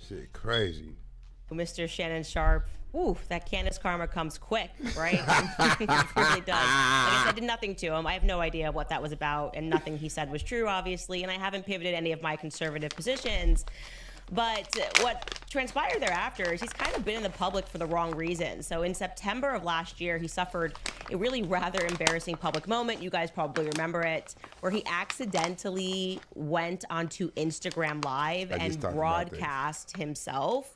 Shit, crazy. Mr. Shannon Sharpe. Ooh, that Candace karma comes quick, right? It really does. Like I said, I did nothing to him. I have no idea what that was about, and nothing he said was true, obviously, and I haven't pivoted any of my conservative positions. But what transpired thereafter is he's kind of been in the public for the wrong reasons. So in September of last year, he suffered a really rather embarrassing public moment. You guys probably remember it, where he accidentally went onto Instagram Live and broadcast himself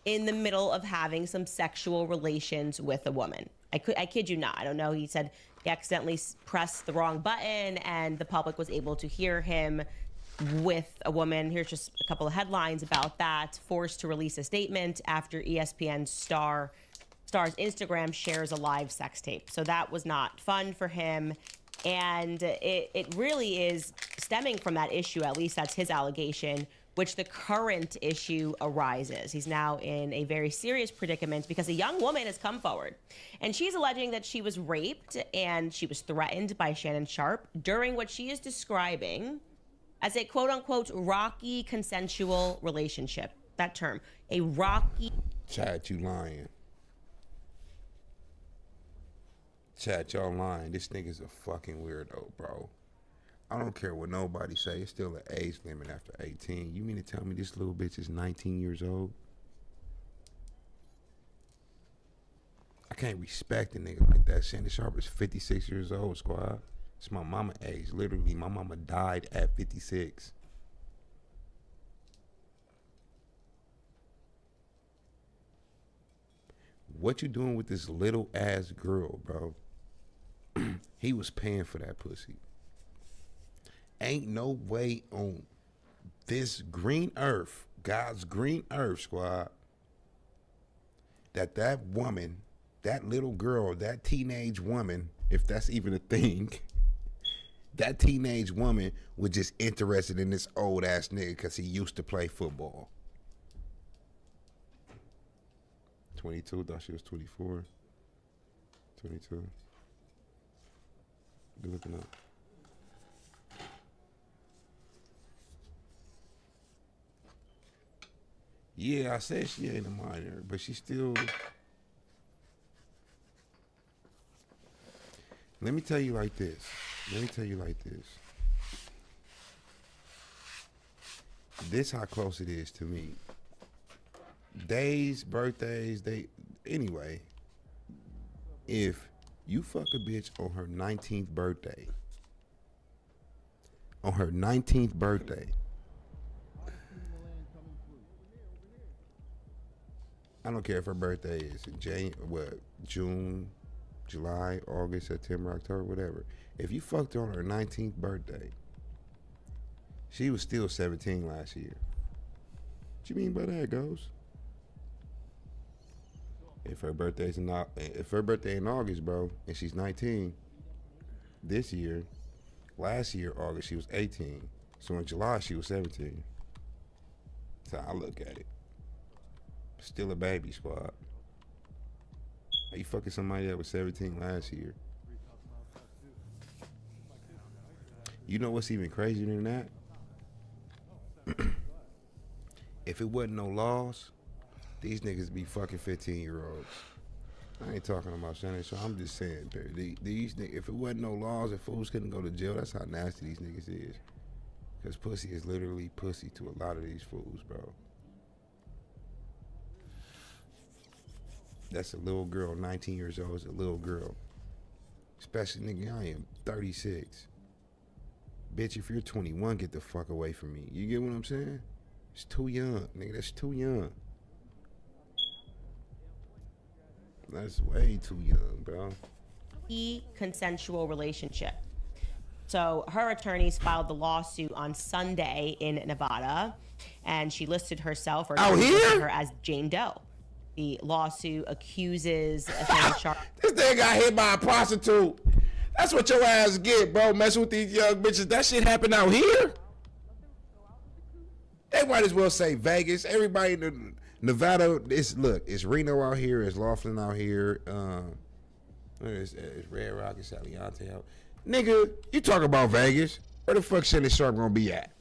in the middle of having some sexual relations with a woman. I kid you not. I don't know. He said he accidentally pressed the wrong button and the public was able to hear him with a woman. Here's just a couple of headlines about that. Forced to release a statement after ESPN star's Instagram shares a live sex tape. So that was not fun for him. And it really is stemming from that issue, at least that's his allegation, which the current issue arises. He's now in a very serious predicament because a young woman has come forward and she's alleging that she was raped and she was threatened by Shannon Sharpe during what she is describing as a quote unquote rocky consensual relationship. That term, a rocky. Chad, you lying. Chad, y'all lying. This nigga's a fucking weirdo, bro. I don't care what nobody say. It's still an age limit after 18. You mean to tell me this little bitch is 19 years old? I can't respect a nigga like that. Shannon Sharpe is 56 years old, squad. It's my mama age. Literally, my mama died at 56. What you doing with this little ass girl, bro? He was paying for that pussy. Ain't no way on this green earth, God's green earth, squad, that woman, that little girl, that teenage woman, if that's even a thing, that teenage woman was just interested in this old ass nigga because he used to play football. 22, thought she was 24. 22. Good looking up. Yeah, I said she ain't a minor, but she still. Let me tell you like this. This how close it is to me. Days, birthdays, anyway. If you fuck a bitch on her 19th birthday, I don't care if her birthday is in June, July, August, September, October, whatever. If you fucked her on her 19th birthday, she was still 17 last year. What you mean by that, Ghost? If her birthday in August, bro, and she's 19 this year, last year, August, she was 18. So in July, she was 17. That's how I look at it. Still a baby, squad. Are you fucking somebody that was 17 last year? You know what's even crazier than that? If it wasn't no laws, these niggas be fucking 15-year-olds. I ain't talking about Shannon, so I'm just saying, these niggas, if it wasn't no laws and fools couldn't go to jail, that's how nasty these niggas is. Because pussy is literally pussy to a lot of these fools, bro. That's a little girl, 19 years old is a little girl. Especially, nigga, I am 36. Bitch, if you're 21, get the fuck away from me. You get what I'm saying? It's too young, nigga, that's too young. That's way too young, bro. Consensual relationship. So her attorneys filed the lawsuit on Sunday in Nevada, and she listed herself or her as Jane Doe. The lawsuit accuses Shannon Sharpe. This thing got hit by a prostitute. That's what your ass get, bro. Messing with these young bitches. That shit happened out here. They might as well say Vegas. Everybody in Nevada. It's Reno out here. It's Laughlin out here. It's Red Rock. It's Aliante out. Nigga, you talk about Vegas. Where the fuck Shannon Sharpe gonna be at?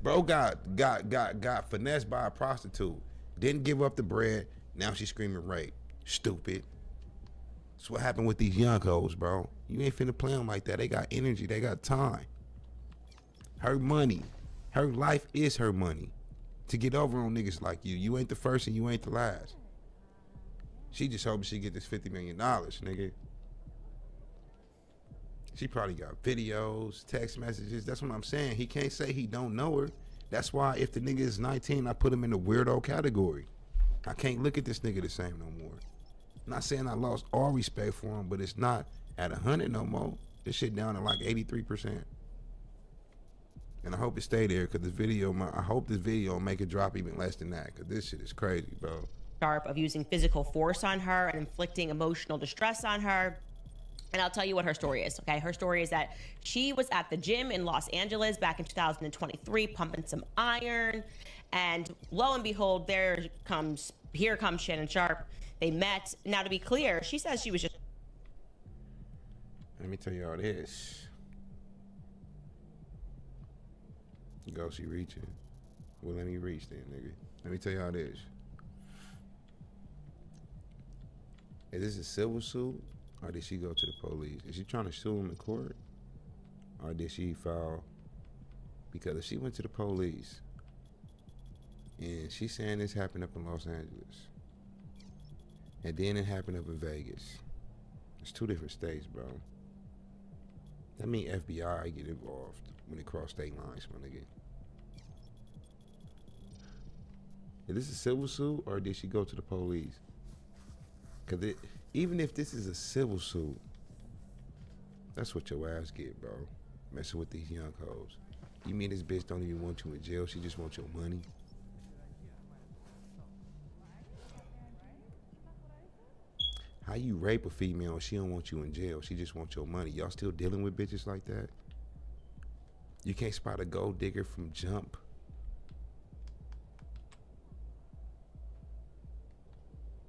Bro got finessed by a prostitute. Didn't give up the bread. Now she's screaming rape. Stupid. That's what happened with these young hoes, bro. You ain't finna play them like that. They got energy. They got time. Her money. Her life is her money. To get over on niggas like you. You ain't the first and you ain't the last. She just hoping she get this $50 million, nigga. She probably got videos, text messages. That's what I'm saying. He can't say he don't know her. That's why if the nigga is 19, I put him in the weirdo category. I can't look at this nigga the same no more. I'm not saying I lost all respect for him, but it's not at 100 no more. This shit down to like 83%. And I hope it stay there because this video, I hope this video make it drop even less than that because this shit is crazy, bro. Sharp of using physical force on her and inflicting emotional distress on her. And I'll tell you what her story is, okay? Her story is that she was at the gym in Los Angeles back in 2023, pumping some iron. And lo and behold, here comes Shannon Sharp. They met. Now, to be clear, she says she was just... Let me tell you all this. Go, she reaching. Well, let me reach then, nigga. Let me tell you how it is. Is this a civil suit? Or did she go to the police? Is she trying to sue him in court? Or did she file? Because if she went to the police and she's saying this happened up in Los Angeles and then it happened up in Vegas, it's two different states, bro. That means FBI get involved when they cross state lines, my nigga. Is this a civil suit or did she go to the police? Because even if this is a civil suit, that's what your ass get, bro. Messing with these young hoes. You mean this bitch don't even want you in jail? She just wants your money? How you rape a female and she don't want you in jail? She just wants your money. Y'all still dealing with bitches like that? You can't spot a gold digger from jump.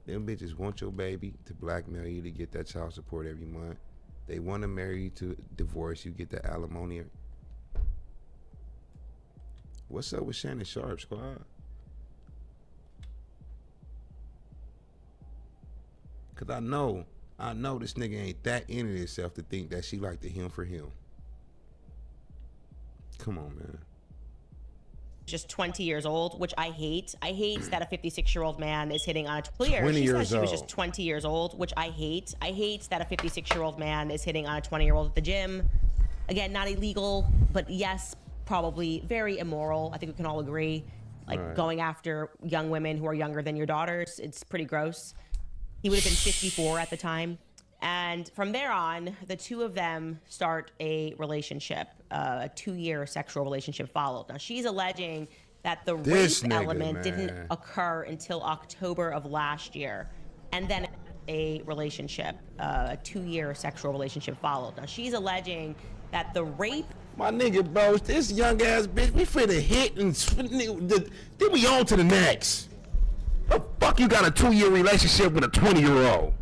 Them bitches want your baby to blackmail you to get that child support every month. They want to marry you to divorce you, get the alimony. What's up with Shannon Sharp, squad? Cause I know this nigga ain't that into himself to think that she like the him for him. Come on, man. Just 20 years old, which I hate. I hate that a 56-year-old man is hitting on a 20 20 She years says she was old. just 20 years old, which I hate. I hate that a 56-year-old man is hitting on a 20-year-old at the gym. Again, not illegal, but yes, probably very immoral. I think we can all agree. Like Right. going after young women who are younger than your daughters, it's pretty gross. He would have been 54 at the time. And from there on, the two of them start a relationship, a 2-year sexual relationship followed. Now, she's alleging that the This rape nigga, element didn't man. occur until October of last year. And then a relationship, a 2-year sexual relationship followed. Now, she's alleging that the rape... My nigga, bro, this young ass bitch, we finna hit and then we on to the next. The fuck you got a 2-year relationship with a 20-year-old?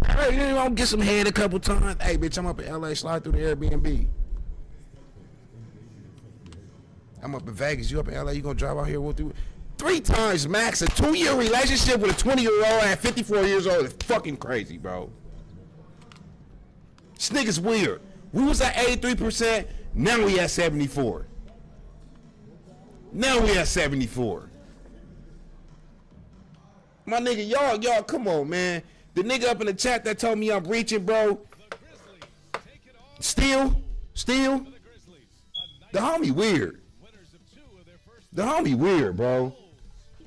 Hey, you don't get some head a couple times. Hey, bitch, I'm up in LA, slide through the Airbnb. I'm up in Vegas, you up in LA, you gonna drive out here, we'll do 3 times max. A 2-year relationship with a 20-year-old at 54 years old is fucking crazy, bro. This nigga's weird. We was at 83%, now we at 74. Now we at 74. My nigga, y'all, come on, man. The nigga up in the chat that told me I'm reaching, bro. Still. The homie weird. The homie weird, bro.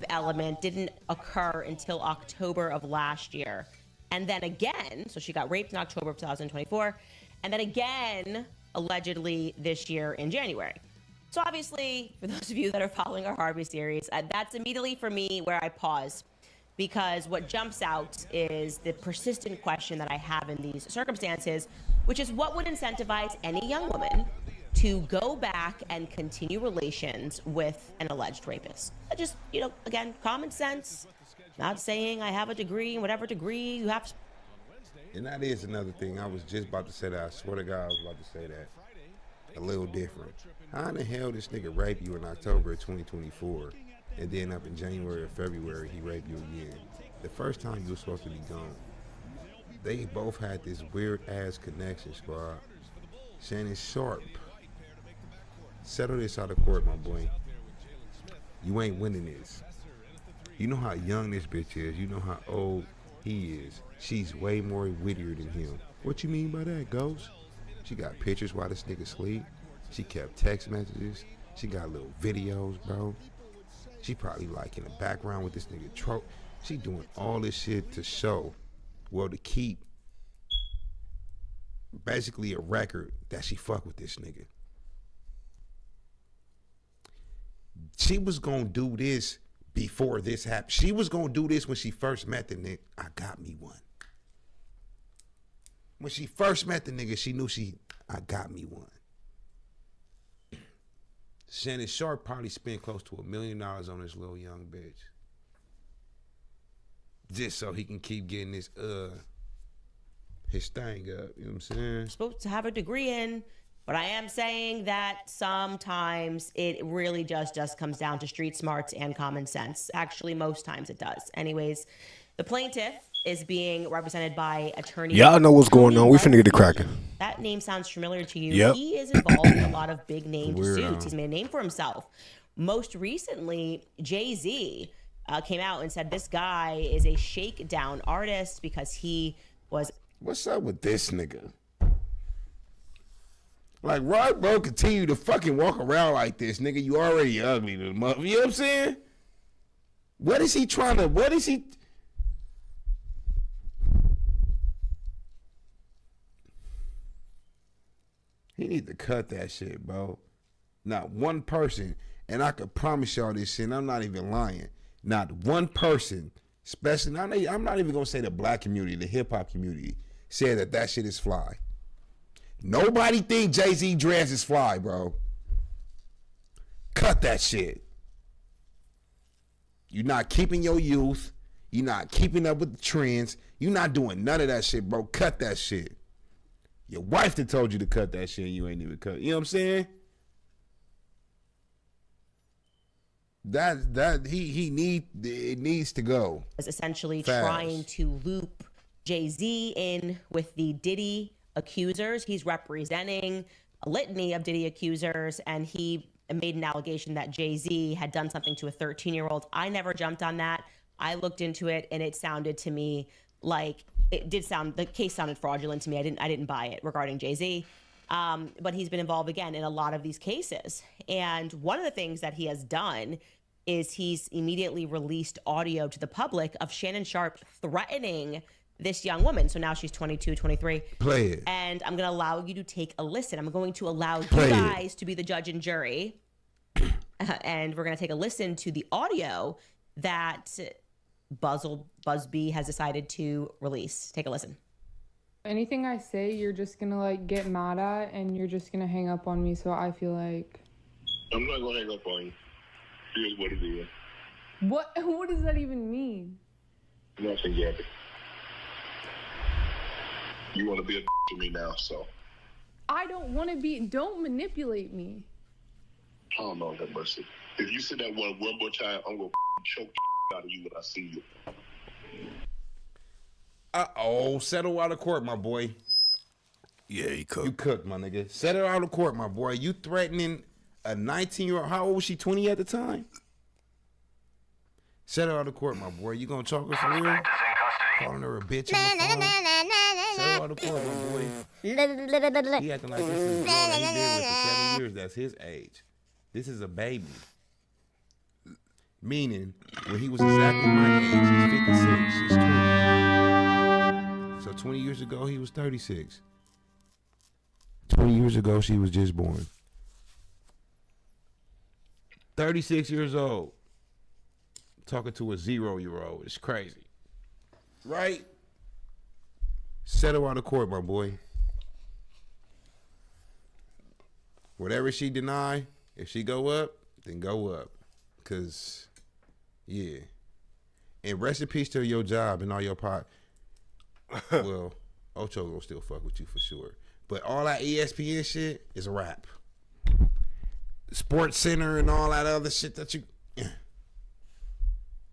element didn't occur until October of last year. And then again, so she got raped in October of 2024, and then again, allegedly this year in January. So obviously, for those of you that are following our Harvey series, that's immediately for me where I pause, because what jumps out is the persistent question that I have in these circumstances, which is what would incentivize any young woman to go back and continue relations with an alleged rapist? Just, again, common sense. Not saying I have a degree in whatever degree you have. And that is another thing. I was just about to say that. I swear to God, I was about to say that. a little different. How in the hell this nigga rape you in October of 2024, and then up in January or February he raped you again? The first time you were supposed to be gone. They both had this weird ass connection, squad. Shannon Sharpe, settle this out of court, my boy. You ain't winning this. You know how young this bitch is. You know how old he is. She's way more wittier than him. What you mean by that, Ghost? She got pictures while this nigga sleep. She kept text messages. She got little videos, bro. She probably like in the background with this nigga trope. She doing all this shit to show, well, to keep basically a record that she fuck with this nigga. She was gonna do this before this happened. She was gonna do this when she first met the nigga. I got me one. When she first met the nigga, she knew I got me one. Shannon Sharpe probably spent close to $1 million on this little young bitch. Just so he can keep getting his thing up. You know what I'm saying? Supposed to have a degree in, but I am saying that sometimes it really just comes down to street smarts and common sense. Actually, most times it does. Anyways, the plaintiff is being represented by attorney. Y'all know what's going on. We finna get it cracking. That name sounds familiar to you. Yep. He is involved in a lot of big named Weirdo. suits. He's made a name for himself. Most recently, Jay-Z came out and said this guy is a shakedown artist because he was. What's up with this nigga? Like, Rod, bro, continue to fucking walk around like this, nigga. You already ugly to the mother. You know what I'm saying? What is he trying to, what is he? He need to cut that shit, bro. Not one person, and I can promise y'all this shit, and I'm not even lying. Not one person, especially, I'm not even gonna say the black community, the hip hop community, said that shit is fly. Nobody think Jay-Z dress is fly, bro. Cut that shit. You're not keeping your youth. You're not keeping up with the trends. You're not doing none of that shit, bro. Cut that shit. Your wife that told you to cut that shit and you ain't even cut. You know what I'm saying? It needs to go. Was essentially Fast. trying to loop Jay-Z in with the Diddy accusers. He's representing a litany of Diddy accusers, and he made an allegation that Jay-Z had done something to a 13-year-old. I never jumped on that. I looked into it, and it sounded to me like the case sounded fraudulent to me. I didn't buy it regarding Jay-Z. But he's been involved again in a lot of these cases. And one of the things that he has done is he's immediately released audio to the public of Shannon Sharpe threatening this young woman. So now she's 22, 23. Play it. And I'm going to allow you to take a listen. I'm going to allow you Play it. guys to be the judge and jury. And we're going to take a listen to the audio that Buzzbee has decided to release. Take a listen. Anything I say, you're just gonna like get mad at, and you're just gonna hang up on me. So I feel like I'm not gonna hang up on you. Here's what it is. what? What does that even mean? Nothing, Gabby. You want to be a to me now, so. I don't want to be. Don't manipulate me. Oh, no, have mercy. If you say that one more time, I'm gonna choke out of you when I see you. Settle out of court, my boy. Yeah, he You cooked. cooked, my nigga. Settle out of court, my boy. You threatening a 19-year-old. How old was she? 20 at the time? Settle out of court, my boy. You gonna talk her for real? Calling her a bitch on the phone. Settle out of court, my boy. He acting like this is a girl that he been with for 7 years. That's his age. This is a baby. Meaning, when he was exactly my age, he's 56, she's 20. So 20 years ago, he was 36. 20 years ago, she was just born. 36 years old. Talking to a 0-year-old. It's crazy. Right? Settle out of court, my boy. Whatever she deny, if she go up, then go up. Because, yeah. And rest in peace to your job and all your pot. Well, Ocho gonna still fuck with you for sure. But all that ESPN shit is a wrap. Sports Center and all that other shit that you.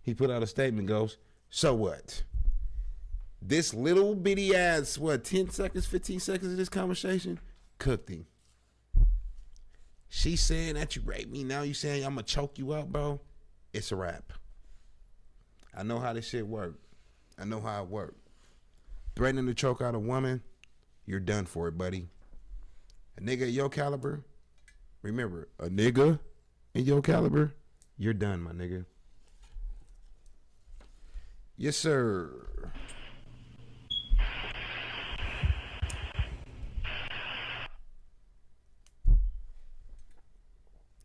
He put out a statement, goes, so what? This little bitty ass, 10 seconds, 15 seconds of this conversation, cooked him. She saying that you raped me, now you saying I'm gonna choke you out, bro? It's a wrap. I know how this shit work. I know how it work. Threatening to choke out a woman, you're done for it, buddy. A nigga at your caliber, remember, a nigga in your caliber, you're done, my nigga. Yes, sir.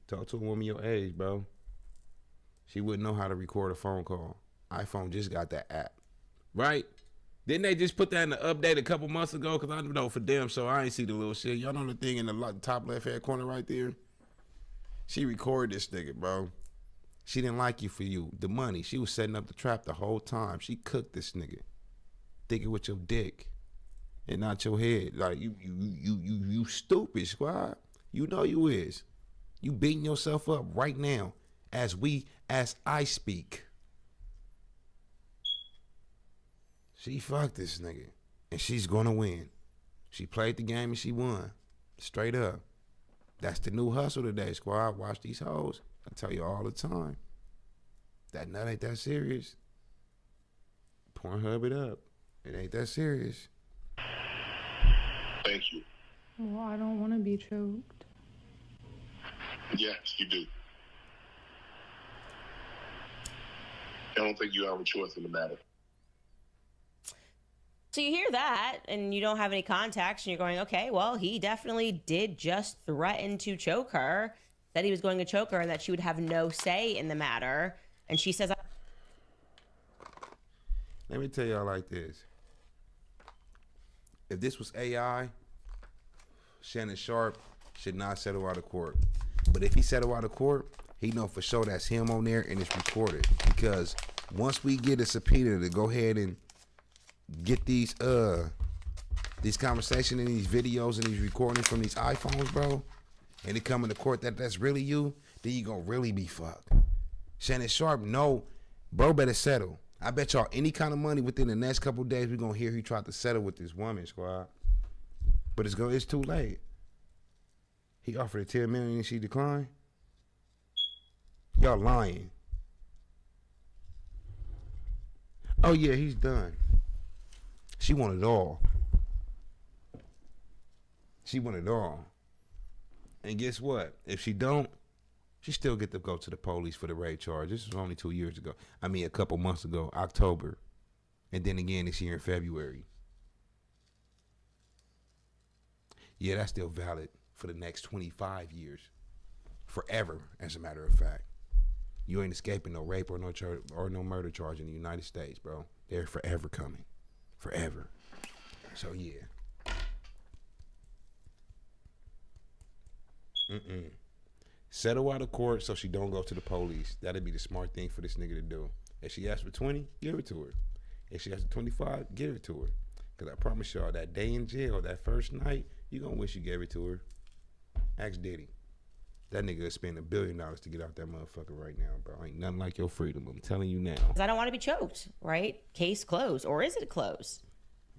Talk to a woman your age, bro. She wouldn't know how to record a phone call. iPhone just got that app, right? Didn't they just put that in the update a couple months ago? Because I know for damn sure I ain't see the little shit. Y'all know the thing in the top left-hand corner right there? She recorded this nigga, bro. She didn't like you for you. The money. She was setting up the trap the whole time. She cooked this nigga. Thinking with your dick and not your head. Like, you stupid, squad. You know you is. You beating yourself up right now as I speak. She fucked this nigga, and she's gonna win. She played the game and she won. Straight up. That's the new hustle today, squad. Watch these hoes. I tell you all the time. That nut ain't that serious. Pornhub it up. It ain't that serious. Thank you. Well, I don't want to be choked. Yes, you do. I don't think you have a choice in the matter. So you hear that and you don't have any context and you're going, okay, well, he definitely did just threaten to choke her, said he was going to choke her and that she would have no say in the matter. And she says, let me tell y'all like this. If this was AI, Shannon Sharpe should not settle out of court. But if he settle out of court, he know for sure that's him on there and it's recorded. Because once we get a subpoena to go ahead and get these conversations and these videos and these recordings from these iPhones, bro, and it come into court that's really you, then you gonna really be fucked. Shannon Sharpe, no, bro better settle. I bet y'all any kind of money within the next couple of days we gonna hear he tried to settle with this woman, squad. But it's too late. He offered her $10 million and she declined. Y'all lying. Oh yeah, he's done. She wanted it all. She wanted it all. And guess what? If she don't, she still get to go to the police for the rape charge. This was only 2 years ago. I mean, a couple months ago, October. And then again this year in February. Yeah, that's still valid for the next 25 years. Forever, as a matter of fact. You ain't escaping no rape or no murder charge in the United States, bro. They're forever coming. Forever. So, yeah. Settle out of court so she don't go to the police. That'd be the smart thing for this nigga to do. If she asks for 20, give it to her. If she asks for 25, give it to her. Because I promise y'all, that day in jail, that first night, you gonna wish you gave it to her. Ask Diddy. That nigga is spending $1 billion to get out that motherfucker right now, bro. Ain't nothing like your freedom. I'm telling you now. I don't want to be choked, right? Case closed. Or is it closed?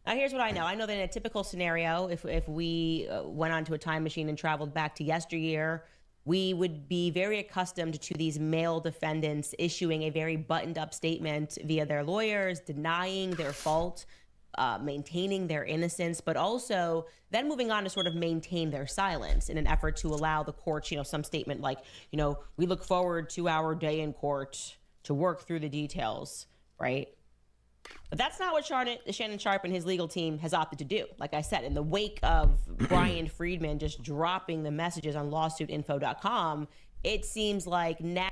Now, here's what I know. I know that in a typical scenario, if we went onto a time machine and traveled back to yesteryear, we would be very accustomed to these male defendants issuing a very buttoned up statement via their lawyers, denying their fault, maintaining their innocence, but also then moving on to sort of maintain their silence in an effort to allow the courts, some statement like, we look forward to our day in court to work through the details, right? But that's not what Shannon Sharpe and his legal team has opted to do. Like I said, in the wake of Brian Friedman just dropping the messages on lawsuitinfo.com, it seems like now.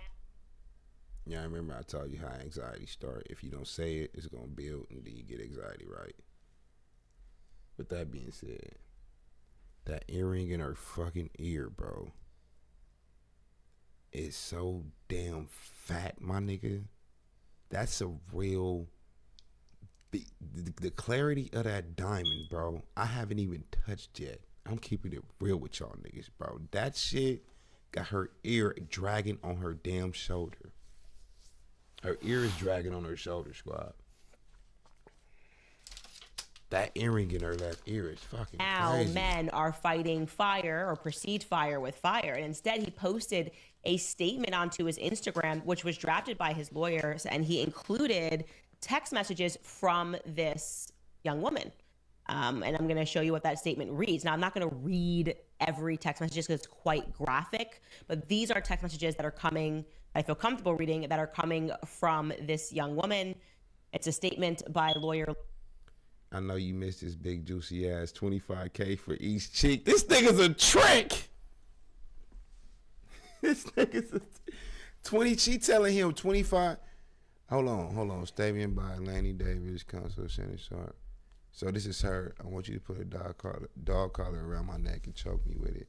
Yeah, I remember I told you how anxiety start. If you don't say it, it's going to build, and then you get anxiety, right? With that being said, that earring in her fucking ear, bro, is so damn fat, my nigga. That's a real... The clarity of that diamond, bro, I haven't even touched yet. I'm keeping it real with y'all niggas, bro. That shit got her ear dragging on her damn shoulder. Her ear is dragging on her shoulder, squad. That earring in her left ear is fucking Now crazy. men are fighting fire or perceived fire with fire. And instead, he posted a statement onto his Instagram, which was drafted by his lawyers, and he included text messages from this young woman. And I'm going to show you what that statement reads. Now, I'm not going to read every text message because it's quite graphic, but these are text messages that are coming, I feel comfortable reading, that are coming from this young woman. It's a statement by lawyer. I know you missed this big juicy ass $25K for each cheek. This nigga's a trick. This nigga's a 20. She telling him 25. Hold on. Statement by Lanny Davis, Counsel Shannon Sharp. So this is her. I want you to put a dog collar around my neck and choke me with it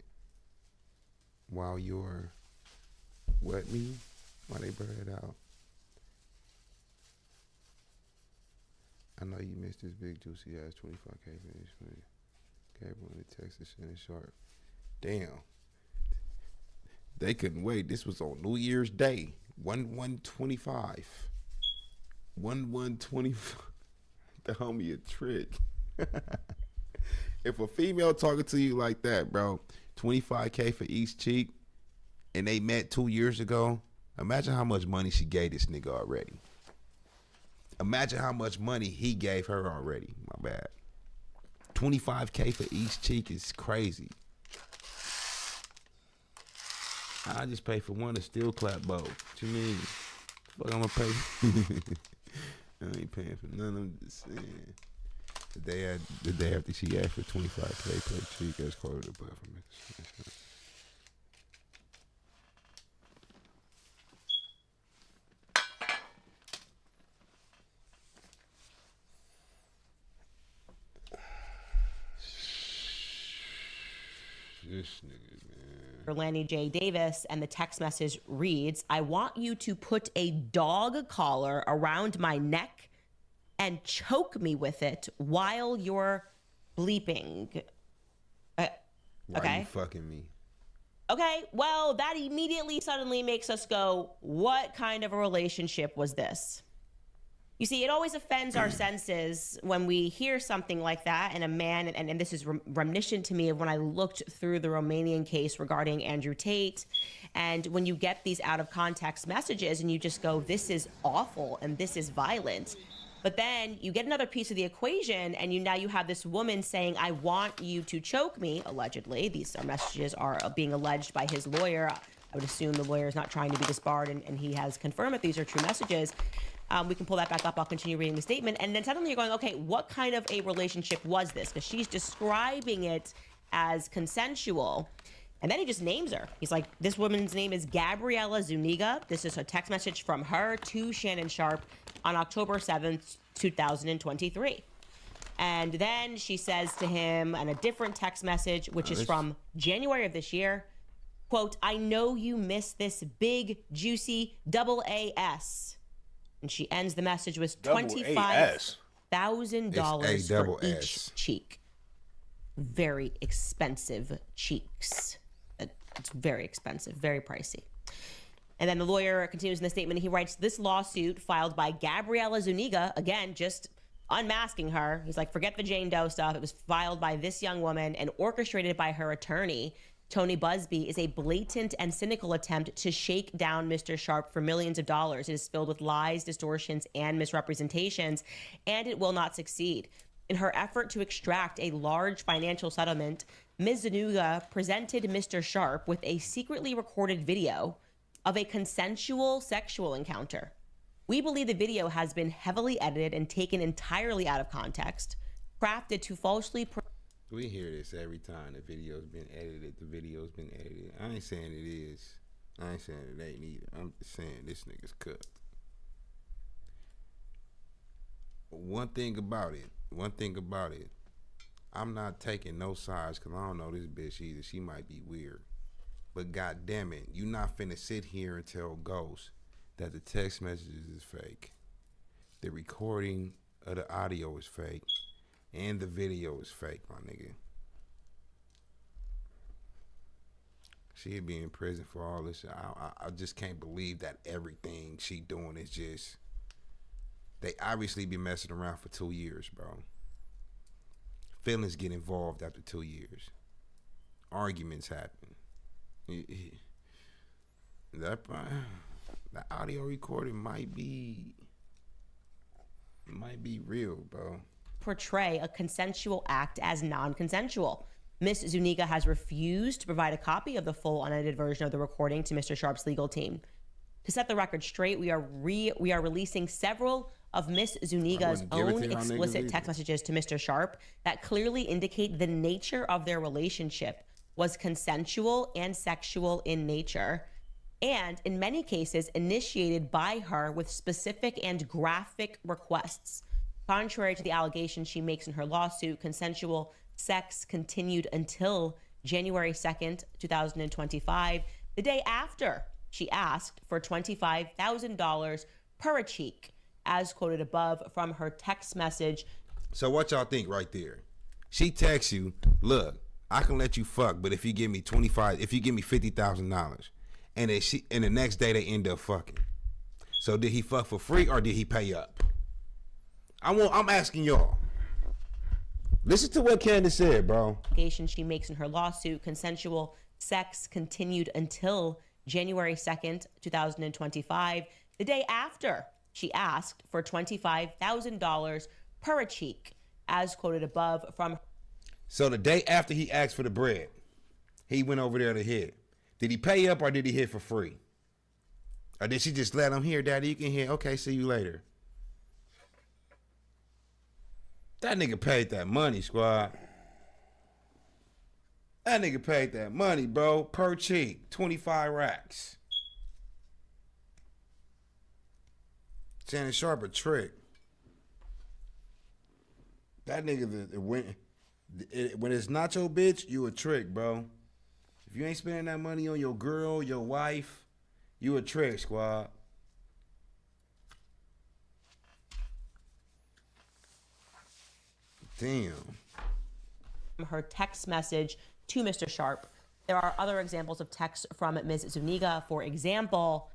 while you're wet me while they burn it out. I know you missed this big juicy ass 25K finish for you. Cable in the Texas Shannon Sharp. Damn. They couldn't wait. This was on New Year's Day. 1/1/25. 1/1/25. The homie a trick. If a female talking to you like that, bro, 25K for each cheek, and they met 2 years ago, imagine how much money she gave this nigga already. Imagine how much money he gave her already. My bad. 25K for each cheek is crazy. I just pay for one to still clap both. What you mean? Fuck, I'm gonna pay. I ain't paying for none. I'm just saying. The day after she asked for 25K per cheek, that's quoted above from it. This nigga, man. Lanny J. Davis, and the text message reads, I want you to put a dog collar around my neck and choke me with it while you're bleeping. Why Okay. you fucking me? Okay, well, that immediately suddenly makes us go, what kind of a relationship was this? You see, it always offends our senses when we hear something like that, and a man, and this is reminiscent to me of when I looked through the Romanian case regarding Andrew Tate, and when you get these out of context messages and you just go, this is awful and this is violent. But then you get another piece of the equation, and now you have this woman saying, I want you to choke me, allegedly. These messages are being alleged by his lawyer. I would assume the lawyer is not trying to be disbarred, and he has confirmed that these are true messages. We can pull that back up. I'll continue reading the statement. And then suddenly you're going, okay, what kind of a relationship was this? Because she's describing it as consensual. And then he just names her. He's like, this woman's name is Gabriela Zuniga. This is a text message from her to Shannon Sharp on October 7th, 2023. And then she says to him in a different text message, which is from January of this year, quote, I know you miss this big, juicy $AS. And she ends the message with $25,000 for each cheek. Very expensive cheeks. It's very expensive, very pricey. And then the lawyer continues in the statement. He writes, this lawsuit filed by Gabriela Zuniga, again, just unmasking her. He's like, forget the Jane Doe stuff. It was filed by this young woman and orchestrated by her attorney, Tony Busby, is a blatant and cynical attempt to shake down Mr. Sharp for millions of dollars. It is filled with lies, distortions, and misrepresentations, and it will not succeed. In her effort to extract a large financial settlement, Ms. Zuniga presented Mr. Sharp with a secretly recorded video of a consensual sexual encounter. We believe the video has been heavily edited and taken entirely out of context, crafted to falsely... We hear this every time. The video's been edited. The video's been edited. I ain't saying it is. I ain't saying it ain't either. I'm just saying this nigga's cooked. One thing about it. I'm not taking no sides because I don't know this bitch either. She might be weird. But god damn it, you not finna sit here and tell Ghost that the text messages is fake. The recording of the audio is fake. And the video is fake, my nigga. she'd be in prison for all this shit. I just can't believe that everything she doing is just. They obviously be messing around for 2 years, bro. Feelings get involved after 2 years. Arguments happen. That audio recording might be real, bro. Portray a consensual act as non-consensual. Miss Zuniga has refused to provide a copy of the full unedited version of the recording to Mr. Sharp's legal team. To set the record straight, we are releasing several of Miss Zuniga's own explicit text messages to Mr. Sharp that clearly indicate the nature of their relationship was consensual and sexual in nature, and in many cases initiated by her with specific and graphic requests. Contrary to the allegations she makes in her lawsuit, consensual sex continued until January 2nd, 2025, the day after she asked for $25,000 per cheek, as quoted above from her text message. So what y'all think right there? She texts you, look, I can let you fuck, but if you give me $50,000, and the next day they end up fucking. So did he fuck for free or did he pay up? I'm asking y'all. Listen to what Candace said, bro. Allegation she makes in her lawsuit, consensual sex continued until January 2nd, 2025, the day after she asked for $25,000 per cheek, as quoted above from. So the day after he asked for the bread, he went over there to hit. Did he pay up or did he hit for free? Or did she just let him, here, daddy, you can hit. Okay, see you later. That nigga paid that money, squad. That nigga paid that money, bro. Per cheek, 25 racks. Shannon Sharp a trick. That nigga, when it's not your bitch, you a trick, bro. If you ain't spending that money on your girl, your wife, you a trick, squad. Damn. Her text message to Mr. Sharp. There are other examples of texts from Ms. Zuniga. For example,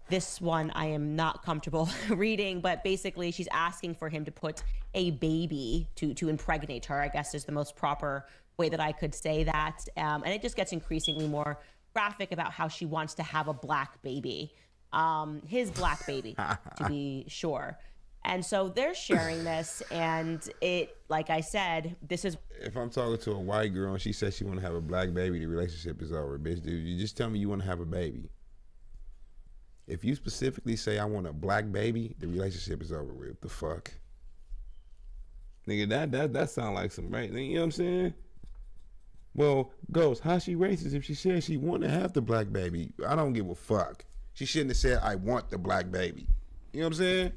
this one I am not comfortable reading, but basically she's asking for him to put a baby to impregnate her, I guess is the most proper way that I could say that. And it just gets increasingly more graphic about how she wants to have a black baby, his black baby, to be sure. And so they're sharing this, and it, like I said, this is. If I'm talking to a white girl and she says she want to have a black baby, the relationship is over, bitch. Dude, you just tell me you want to have a baby. If you specifically say I want a black baby, the relationship is over with. The fuck, nigga, that sound like some right. You know what I'm saying? Well, Ghost, how she racist if she said she want to have the black baby? I don't give a fuck. She shouldn't have said I want the black baby. You know what I'm saying?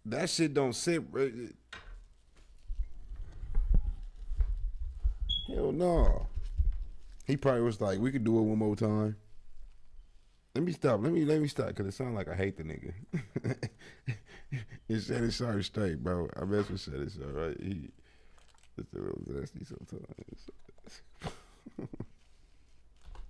That shit don't sit. Hell no. He probably was like, we could do it one more time. Let me stop. Let me stop, because it sounds like I hate the nigga. It's Shannon Sharp straight, bro. I mess with Shannon Sharp, right? It's a little nasty sometimes.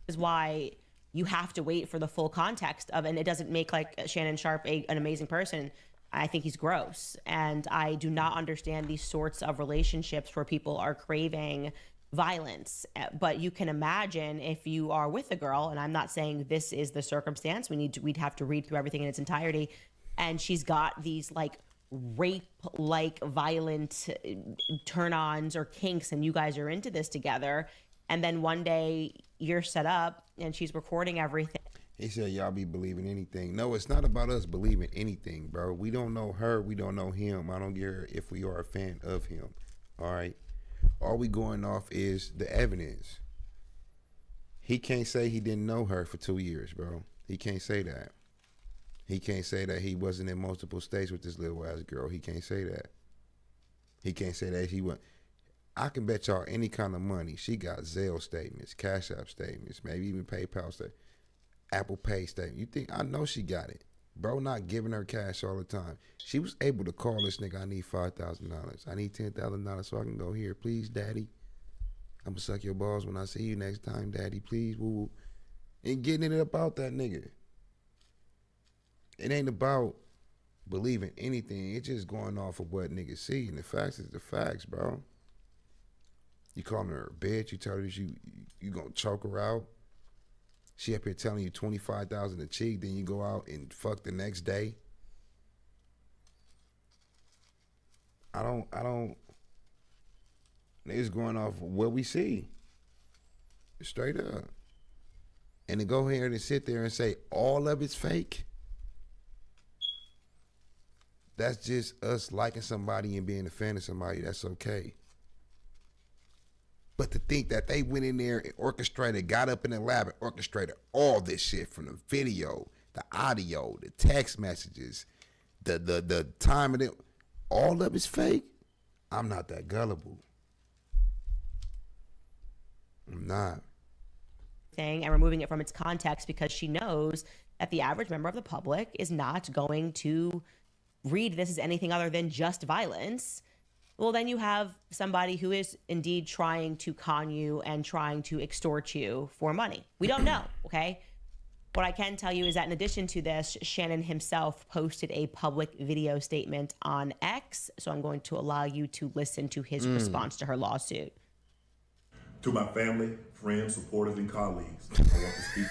Is why you have to wait for the full context of, and it doesn't make like Shannon Sharp an amazing person. I think he's gross, and I do not understand these sorts of relationships where people are craving violence. But you can imagine if you are with a girl, and I'm not saying this is the circumstance. We'd have to read through everything in its entirety, and she's got these like rape-like violent turn-ons or kinks, and you guys are into this together, and then one day you're set up and she's recording everything. He said, y'all be believing anything. No, it's not about us believing anything, bro. We don't know her. We don't know him. I don't care if we are a fan of him. All right? All we going off is the evidence. He can't say he didn't know her for 2 years, bro. He can't say that. He can't say that he wasn't in multiple states with this little ass girl. He can't say that. He can't say that he went. I can bet y'all any kind of money. She got Zelle statements, Cash App statements, maybe even PayPal statements. Apple Pay statement. You think I know she got it? Bro not giving her cash all the time. She was able to call this nigga, I need $5,000. I need $10,000 so I can go here. Please, daddy. I'm gonna suck your balls when I see you next time, daddy, please, woo woo. And getting it about that nigga. It ain't about believing anything. It's just going off of what niggas see. And the facts is the facts, bro. You calling her a bitch, you tell her you gonna choke her out. She up here telling you 25,000 a cheek, then you go out and fuck the next day. I don't niggas going off what we see. Straight up. And to go here and sit there and say all of it's fake, that's just us liking somebody and being a fan of somebody. That's okay. But to think that they went in there and orchestrated, got up in the lab and orchestrated all this shit, from the video, the audio, the text messages, the time of it, all of it's fake. I'm not that gullible. I'm not. Thing and removing it from its context because she knows that the average member of the public is not going to read this as anything other than just violence. Well, then you have somebody who is indeed trying to con you and trying to extort you for money. We don't know, okay? What I can tell you is that in addition to this, Shannon himself posted a public video statement on X. So I'm going to allow you to listen to his response to her lawsuit. To my family, friends, supporters, and colleagues, I want to speak.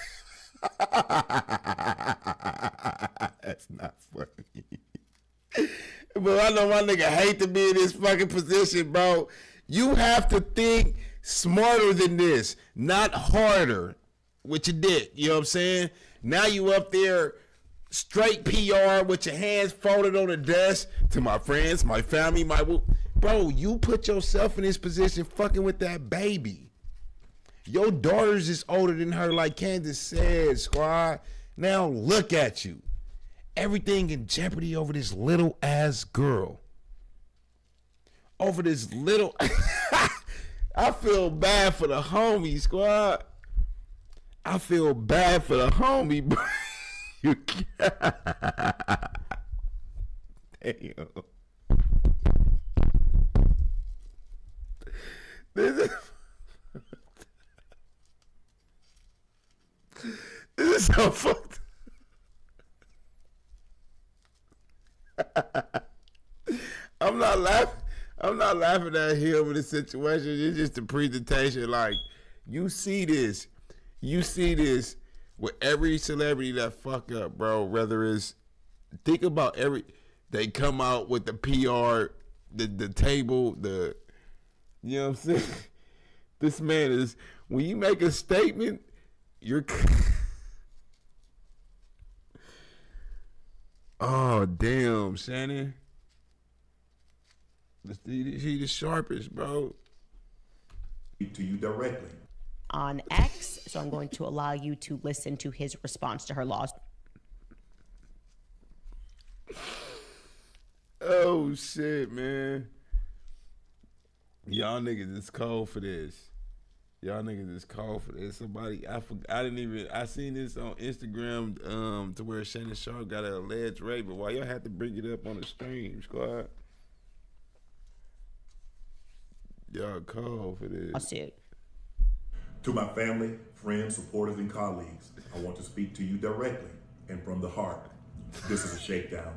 That's not funny. But I know my nigga hate to be in this fucking position, bro. You have to think smarter than this, not harder with your dick. You know what I'm saying? Now you up there straight PR with your hands folded on the desk. To my friends, my family, bro, you put yourself in this position fucking with that baby. Your daughter's just older than her, like Candace said, squad. Now look at you. Everything in jeopardy over this little ass girl. Over this little... I feel bad for the homie, squad. I feel bad for the homie, bro. You can't. Damn. This is so fucked. I'm not laughing at him in this situation. It's just the presentation. Like, you see this with every celebrity that fuck up, bro. Whether it's, think about they come out with the PR, the table, you know what I'm saying? This man is, when you make a statement, you're oh, damn, Shannon. He the sharpest, bro. To you directly. On X, so I'm going to allow you to listen to his response to her lawsuit. Oh, shit, man. Y'all niggas is cold for this. Somebody, I seen this on Instagram to where Shannon Sharp got an alleged rape, but why y'all had to bring it up on the stream, squad? Y'all cold for this. Lawsuit. To my family, friends, supporters, and colleagues, I want to speak to you directly and from the heart. This is a shakedown.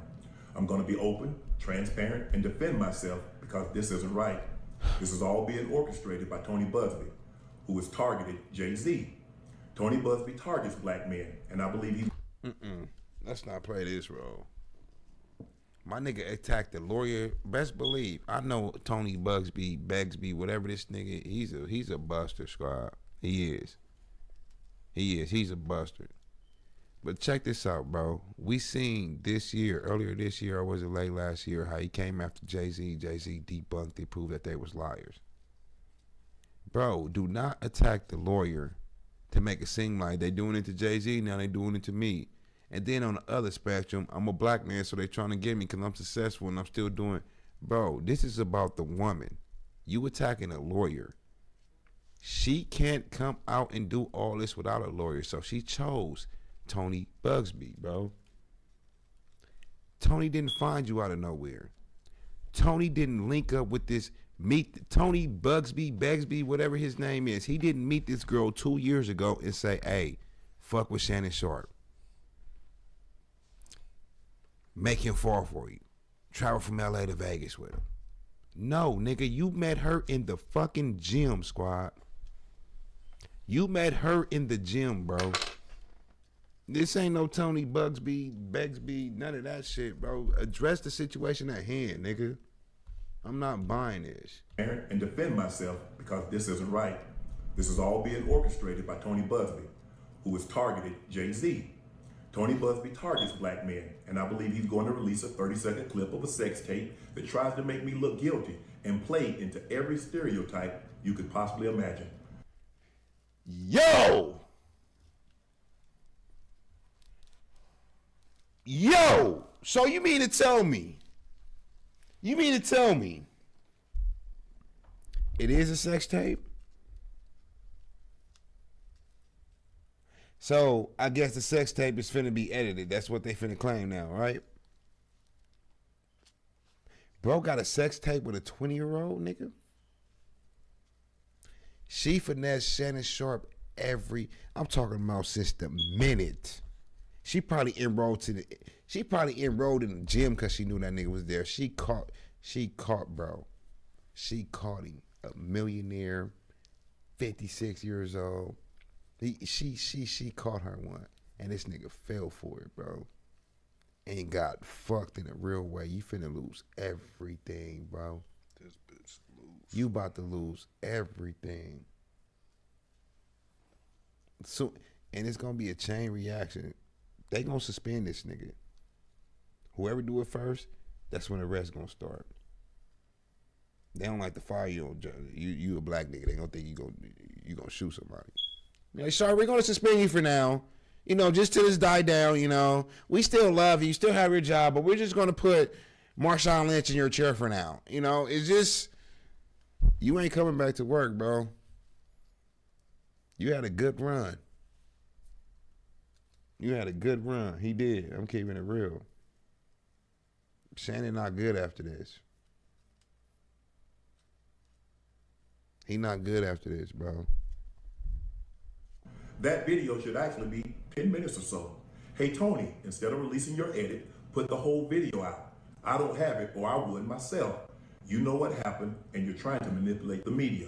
I'm going to be open, transparent, and defend myself because this isn't right. This is all being orchestrated by Tony Buzbee, who has targeted Jay-Z. Tony Buzbee targets black men, and I believe he's... Let's not play this role. My nigga attacked the lawyer. Best believe, I know Tony Begsby, whatever this nigga, he's a buster, squad. He is. He's a buster. But check this out, bro. We seen earlier this year, or was it late last year, how he came after Jay-Z. Jay-Z debunked it, proved that they was liars. Bro, do not attack the lawyer to make it seem like they doing it to Jay-Z, now they doing it to me. And then on the other spectrum, I'm a black man, so they trying to get me because I'm successful and I'm still doing. Bro, this is about the woman. You attacking a lawyer. She can't come out and do all this without a lawyer, so she chose Tony Buzbee, bro. Tony didn't find you out of nowhere. Tony didn't link up with this meet Tony Begsby, whatever his name is. He didn't meet this girl 2 years ago and say, hey, fuck with Shannon Sharpe. Make him fall for you. Travel from LA to Vegas with him. No, nigga, you met her in the fucking gym, squad. You met her in the gym, bro. This ain't no Tony Begsby, none of that shit, bro. Address the situation at hand, nigga. I'm not buying this. And defend myself because this isn't right. This is all being orchestrated by Tony Busby, who has targeted Jay-Z. Tony Busby targets black men, and I believe he's going to release a 30-second clip of a sex tape that tries to make me look guilty and play into every stereotype you could possibly imagine. Yo! So you mean to tell me it is a sex tape? So I guess the sex tape is finna be edited. That's what they finna claim now, right? Bro got a sex tape with a 20-year-old nigga? She finessed Shannon Sharpe I'm talking about since the minute. She probably enrolled in the gym because she knew that nigga was there. She caught bro. She caught him, a millionaire, 56 years old. She caught her one, and this nigga fell for it, bro. And got fucked in a real way. You finna lose everything, bro. This bitch lose. You about to lose everything. So, and it's gonna be a chain reaction. They gonna suspend this nigga. Whoever do it first, that's when the rest gonna start. They don't like to fire you on you a black nigga. They gonna think you gonna shoot somebody. Like, sorry, we're gonna suspend you for now. You know, just till this die down. You know, we still love you, still have your job, but we're just gonna put Marshawn Lynch in your chair for now. You know, it's just you ain't coming back to work, bro. You had a good run. You had a good run. He did. I'm keeping it real. Shannon not good after this. He not good after this, bro. That video should actually be 10 minutes or so. Hey, Tony, instead of releasing your edit, put the whole video out. I don't have it, or I would myself. You know what happened, and you're trying to manipulate the media.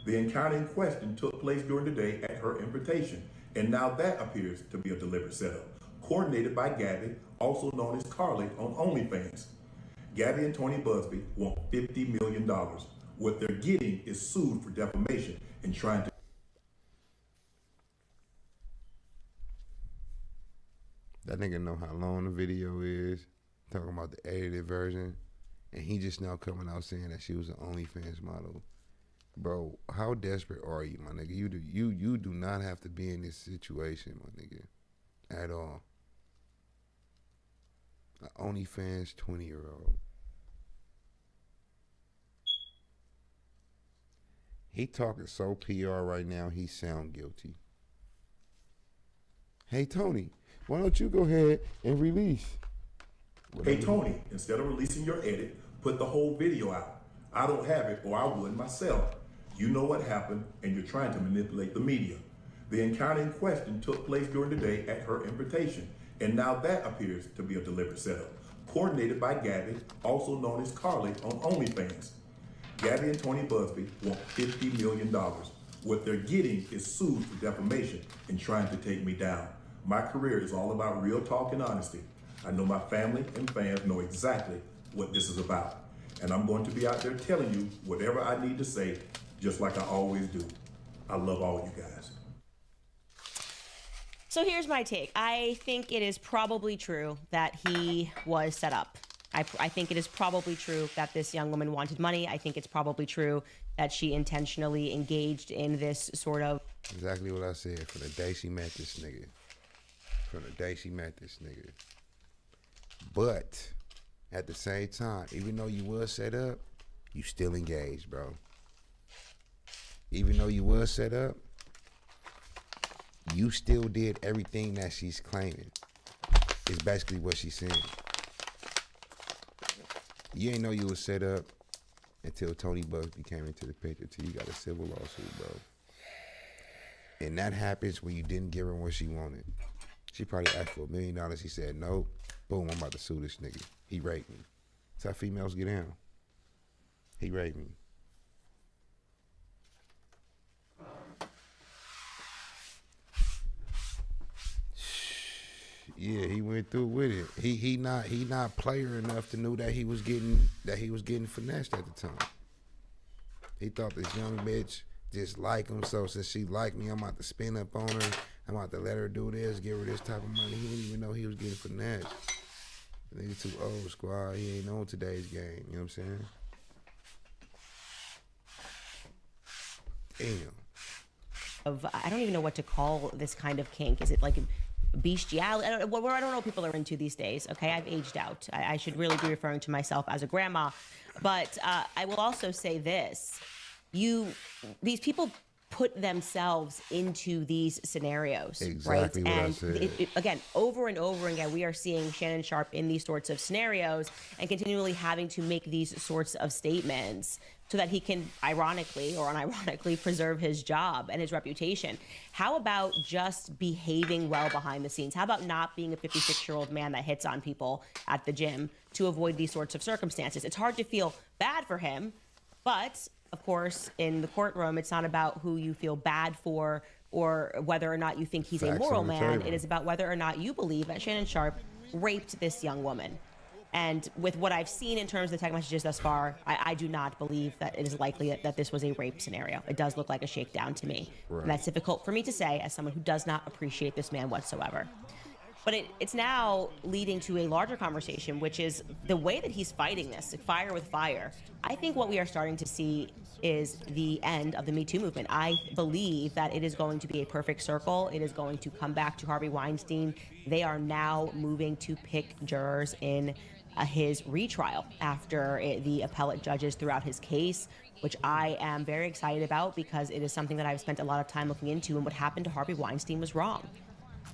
The encounter in question took place during the day at her invitation, and now that appears to be a deliberate setup, coordinated by Gabby, also known as Carly on OnlyFans. Gabby and Tony Busby want $50 million. What they're getting is sued for defamation and trying to. That nigga know how long the video is, talking about the edited version, and he just now coming out saying that she was an OnlyFans model. Bro, how desperate are you, my nigga? You do not have to be in this situation, my nigga, at all. An OnlyFans 20-year-old. He talking so PR right now, he sound guilty. Hey, Tony, why don't you go ahead and release? Hey, Tony, instead of releasing your edit, put the whole video out. I don't have it, or I would myself. You know what happened, and you're trying to manipulate the media. The encounter in question took place during the day at her invitation, and now that appears to be a deliberate setup, coordinated by Gabby, also known as Carly on OnlyFans. Gabby and Tony Busby want $50 million. What they're getting is sued for defamation and trying to take me down. My career is all about real talk and honesty. I know my family and fans know exactly what this is about. And I'm going to be out there telling you whatever I need to say, just like I always do. I love all you guys. So here's my take. I think it is probably true that he was set up. I think it is probably true that this young woman wanted money. I think it's probably true that she intentionally engaged in this sort of... Exactly what I said. From the day she met this nigga. But at the same time, even though you was set up, you still engaged, bro. Even though you was set up, you still did everything that she's claiming. It's basically what she's saying. You ain't know you was set up. until Tony Bugsby came into the picture, till you got a civil lawsuit, bro. And that happens when you didn't give her what she wanted. She probably asked for $1 million. He said, no. Boom, I'm about to sue this nigga. He raped me. That's how females get down. He raped me. Yeah, he went through with it. He not player enough to know that he was getting finessed at the time. He thought this young bitch just like him, so since she liked me, I'm about to spin up on her. I'm about to let her do this, give her this type of money. He didn't even know he was getting finessed. The nigga too old, squad. He ain't on today's game. You know what I'm saying? Damn. I don't even know what to call this kind of kink. Is it like bestiality? I don't know what people are into these days. Okay, I've aged out. I should really be referring to myself as a grandma. But I will also say this: these people put themselves into these scenarios, exactly right? What and I said. Again, over and over again, we are seeing Shannon Sharpe in these sorts of scenarios and continually having to make these sorts of statements so that he can ironically or unironically preserve his job and his reputation. How about just behaving well behind the scenes? How about not being a 56-year-old man that hits on people at the gym to avoid these sorts of circumstances? It's hard to feel bad for him, but of course, in the courtroom, it's not about who you feel bad for or whether or not you think he's a moral man. It is about whether or not you believe that Shannon Sharpe raped this young woman. And with what I've seen in terms of the text messages thus far, I do not believe that it is likely that this was a rape scenario. It does look like a shakedown to me. Right. And that's difficult for me to say as someone who does not appreciate this man whatsoever. But it's now leading to a larger conversation, which is the way that he's fighting this, fire with fire. I think what we are starting to see is the end of the Me Too movement. I believe that it is going to be a perfect circle. It is going to come back to Harvey Weinstein. They are now moving to pick jurors in his retrial after the appellate judges throughout his case, which I am very excited about because it is something that I've spent a lot of time looking into, and what happened to Harvey Weinstein was wrong.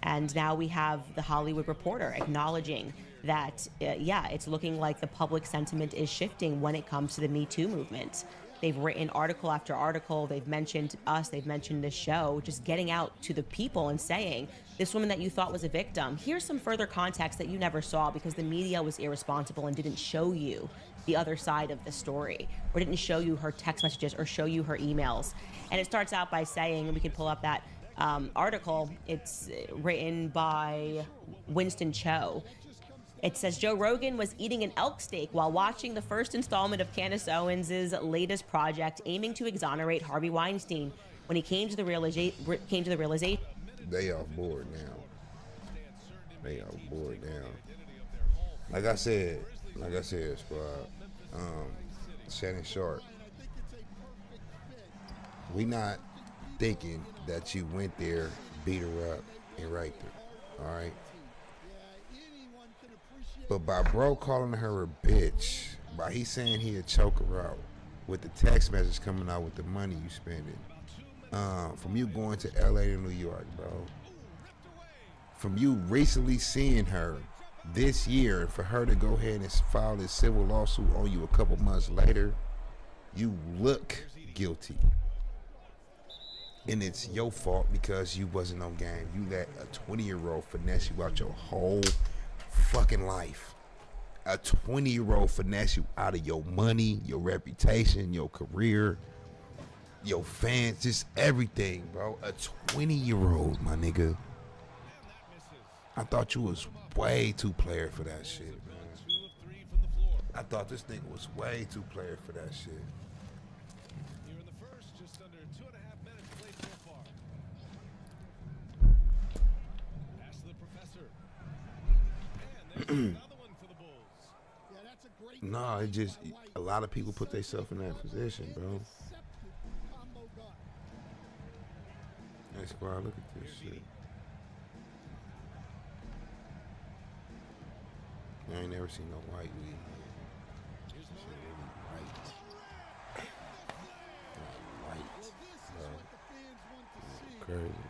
And now we have the Hollywood Reporter acknowledging that, it's looking like the public sentiment is shifting when it comes to the Me Too movement. They've written article after article. They've mentioned us. They've mentioned this show, just getting out to the people and saying, this woman that you thought was a victim, here's some further context that you never saw because the media was irresponsible and didn't show you the other side of the story, or didn't show you her text messages or show you her emails. And it starts out by saying, and we can pull up that article, it's written by Winston Cho. It says Joe Rogan was eating an elk steak while watching the first installment of Candace Owens' latest project aiming to exonerate Harvey Weinstein. When he came to the realization, They off board now. Like I said, squad. Shannon Sharpe. We not thinking that you went there, beat her up, and raped her. All right. But by bro calling her a bitch, by he saying he'd choke her out, with the text message coming out with the money you spending, from you going to LA to New York, bro, from you recently seeing her this year, for her to go ahead and file this civil lawsuit on you a couple months later, you look guilty. And it's your fault because you wasn't on game. You let a 20-year-old finesse you out your whole fucking life. A 20-year-old finesse you out of your money, your reputation, your career, your fans, just everything, bro. A 20-year-old, my nigga. I thought you was way too player for that shit, man. I thought this nigga was way too player for that shit. No, it just, a lot of people put themselves in that position, bro. Hey, squad, look at this shit. I ain't never seen no white weed. Shit really white. Bro. Crazy.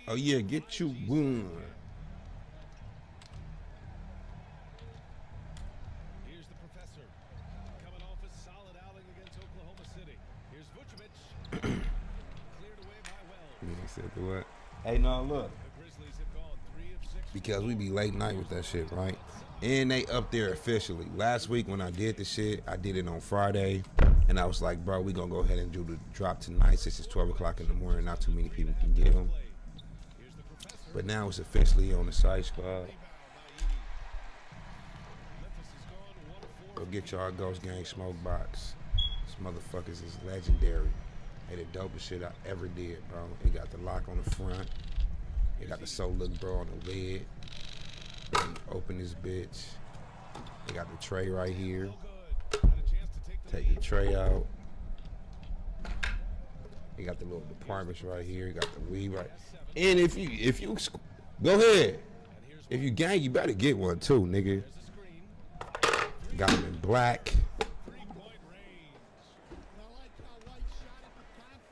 Oh yeah, get you one. said the what? Hey, no, look. Because we be late night with that shit, right? And they up there officially. Last week when I did the shit, I did it on Friday. And I was like, bro, we gonna go ahead and do the drop tonight since it's 12 o'clock in the morning. Not too many people can get them. But now it's officially on the site, squad. Go get y'all Ghost Gang smoke box. This motherfuckers is legendary. They the dopest shit I ever did, bro. It got the lock on the front. It got the So Look Bro on the lid. Open this bitch. They got the tray right here. Take the tray out. You got the little departments right here. You got the weed right. And if you go ahead. If you gang, you better get one too, nigga. Got them in black.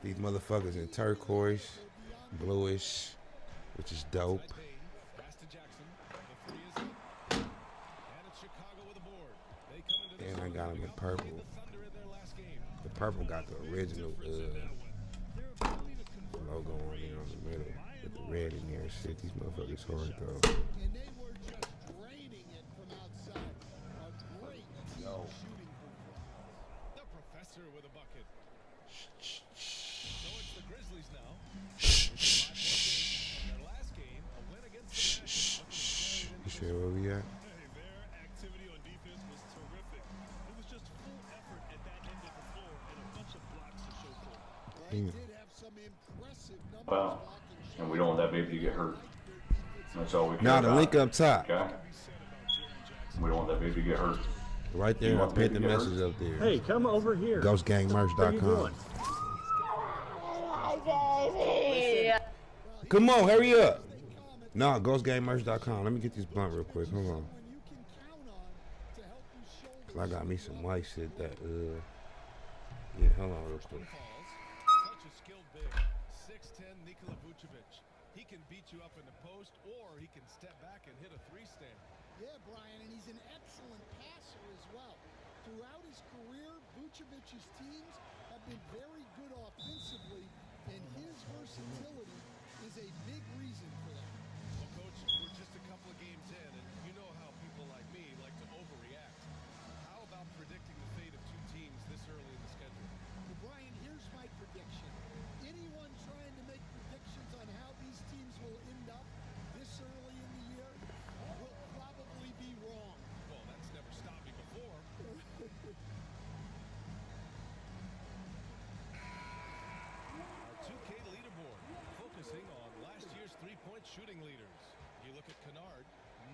These motherfuckers in turquoise, bluish, which is dope. And I got them in purple. The purple got the original logo on there on the middle with the red in there and shit. These motherfuckers hard though. Yo. The professor with a bucket. Shh. So it's the Grizzlies now. Shh. Their last game, a win against the Shh. You sure where we at? Their activity on defense was terrific. It was just full effort at that end of the floor and a bunch of blocks to show for it. Damn. Well, and we don't want that baby to get hurt. That's all we care Now about. the link up top. Okay? We don't want that baby to get hurt. Right there, You I want put me the to get message hurt? up there. Hey, come over here. What are you GhostGangMerch.com. doing? Come on, hurry up. No, GhostGangMerch.com. Let me get this blunt real quick. Hold on. Cause I got me some white shit that yeah, hold on real quick. Such a skilled big. 6'10 Nikola Vucevic. He can beat you up in the post or he can step back and hit a three-stand. Yeah, Brian, and he's an excellent passer as well. Throughout his career, Vucevic's teams have been very good offensively, and his versatility is a big reason for that. Well, Coach, we're just a couple of games in, and you know how people like me like to overreact. How about predicting the fate of two teams this early in the schedule? Well, Brian, here's my prediction. Anyone trying to make predictions on how these teams will end up this early in the year will probably be wrong. Well, that's never stopped me before. Our 2K leaderboard, focusing on last year's three-point shooting leaders. You look at Kennard,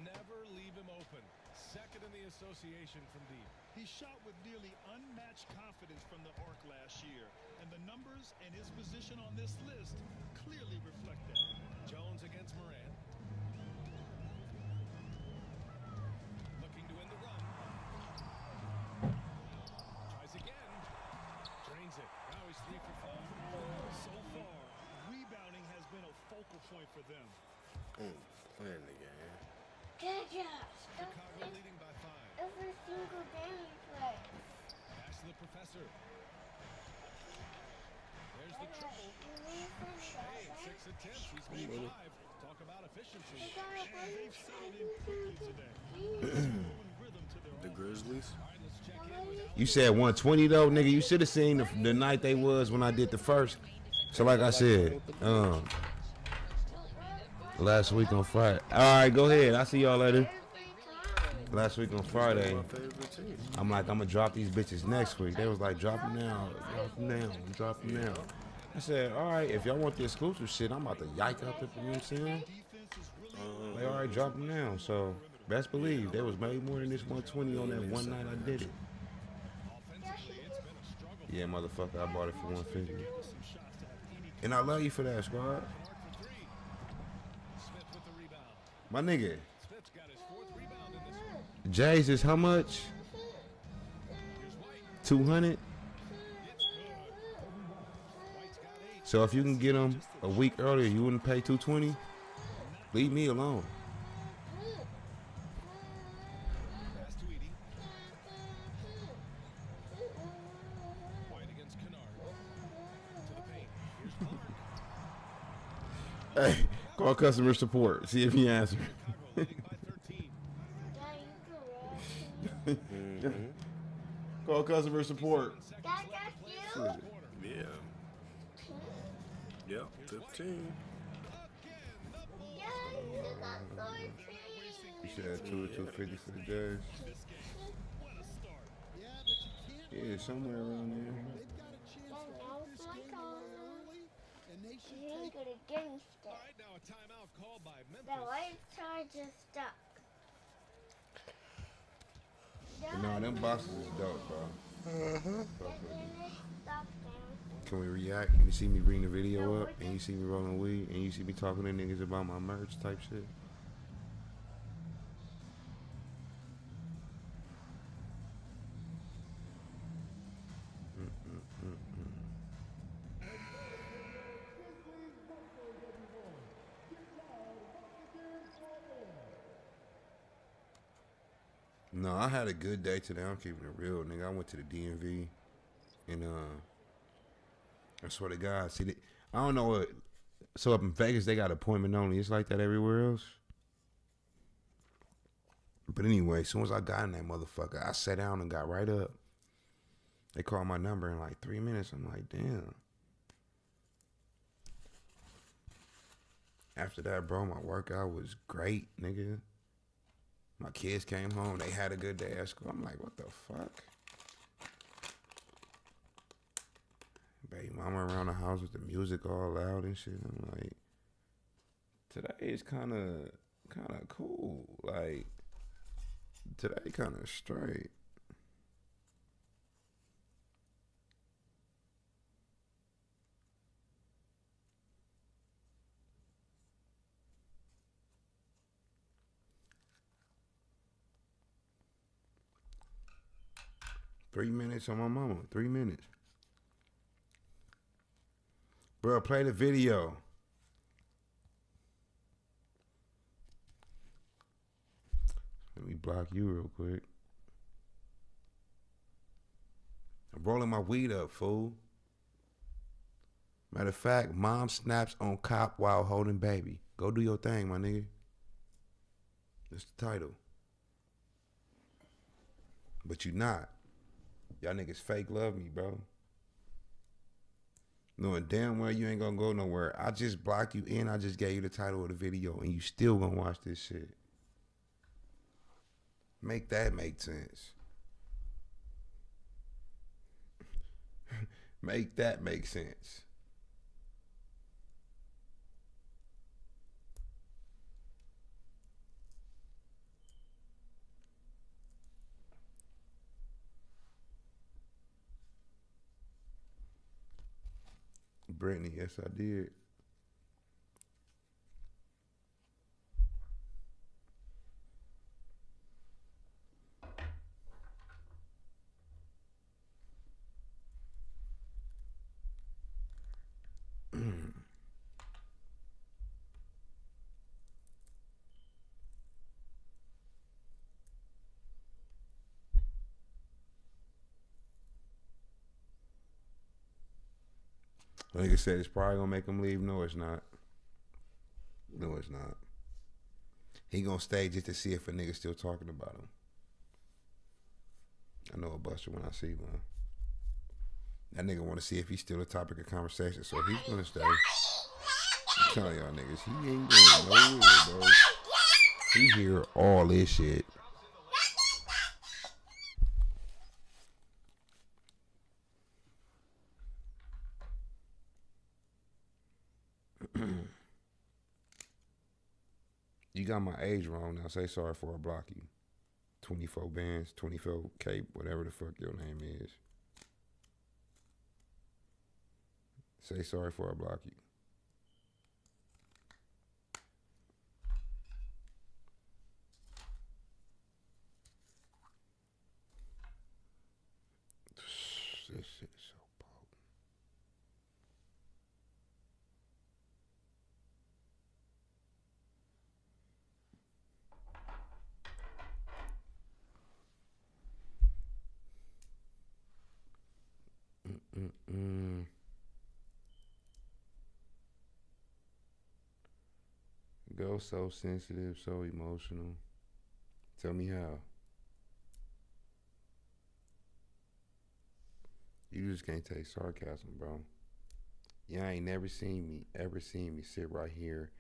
never leave him open. Second in the association from deep. He shot with nearly unmatched confidence from the arc last year, and the numbers and his position on this list clearly reflect that. Jones against Moran. Looking to end the run. Tries again. Drains it. Now he's 3 for 4. So far, rebounding has been a focal point for them. Playing the game. Chicago leading by 5. Every single game we play. Pass to the professor. There's the triple. Hey, 6 attempts. He's made 5. Talk about efficiency. They've settled in quickly today. Throwing rhythm to their The Grizzlies. All right, let's check in with You said 120 though, nigga. You should have seen the night they was when I did the first. So like I said, last week on Friday. All right, go ahead. I'll see y'all later. Last week on Friday, I'm like, I'm gonna drop these bitches next week. They was like, drop them now, drop them now, drop them now. I said, all right, if y'all want the exclusive shit, I'm about to yike up, you know what I'm saying? They all right, drop them now. So best believe there was maybe more than this 120 on that one night I did it. Yeah, motherfucker, I bought it for 150. And I love you for that, squad. Smith with the rebound. My nigga, Smith's got his 4th rebound in this one. Jay's is how much? Here's White. 200. It's good. White's got 8. So if you can get them a week earlier, you wouldn't pay 220. Leave me alone. Pass to Edie. White against Kennard. To the paint. Here's Clark. Hey, call customer support. See if he answers. Call customer support. That just you? Yeah. Yep, 15. Yeah, you got 13. You should have 250 for the Jazz. Yeah, but you can't. Yeah, somewhere around there. They've got a chance to That up was this my game call. early, and they should You ain't take. gonna get me stuck. All right, now a timeout called by Memphis. The white charge is stuck. No, them boxes is dope, bro. Fuck with them. Can we react? You see me bring the video up, and you see me rolling weed, and you see me talking to niggas about my merch type shit. No, I had a good day today. I'm keeping it real, nigga. I went to the DMV, and I swear to God, see, I don't know what. So up in Vegas, they got appointment only. It's like that everywhere else. But anyway, as soon as I got in that motherfucker, I sat down and got right up. They called my number in like 3 minutes. I'm like, damn. After that, bro, my workout was great, nigga. My kids came home. They had a good day at school. I'm like, what the fuck? Baby mama around the house with the music all loud and shit. I'm like, today is kind of cool. Like, today kind of straight. Three minutes on my mama. 3 minutes. Bro, play the video. Let me block you real quick. I'm rolling my weed up, fool. Matter of fact, mom snaps on cop while holding baby. Go do your thing, my nigga. That's the title. But you not. Y'all niggas fake love me, bro. Knowing damn well you ain't gonna go nowhere. I just blocked you in. I just gave you the title of the video, and you still gonna watch this shit. Make that make sense. Make that make sense. Brittany, yes I did. Nigga said it's probably gonna make him leave. No, it's not. No, it's not. He gonna stay just to see if a nigga still talking about him. I know a buster when I see one. That nigga want to see if he's still a topic of conversation, so he's gonna stay. I'm telling y'all niggas, he ain't going nowhere, bro. He hear all this shit. You got my age wrong now. Say sorry for I block you. 24 bands, 24K, whatever the fuck your name is. Say sorry for I block you. This shit is so potent. so sensitive, so emotional. Tell me how. You just can't take sarcasm, bro. Y'all ain't never seen me sit right here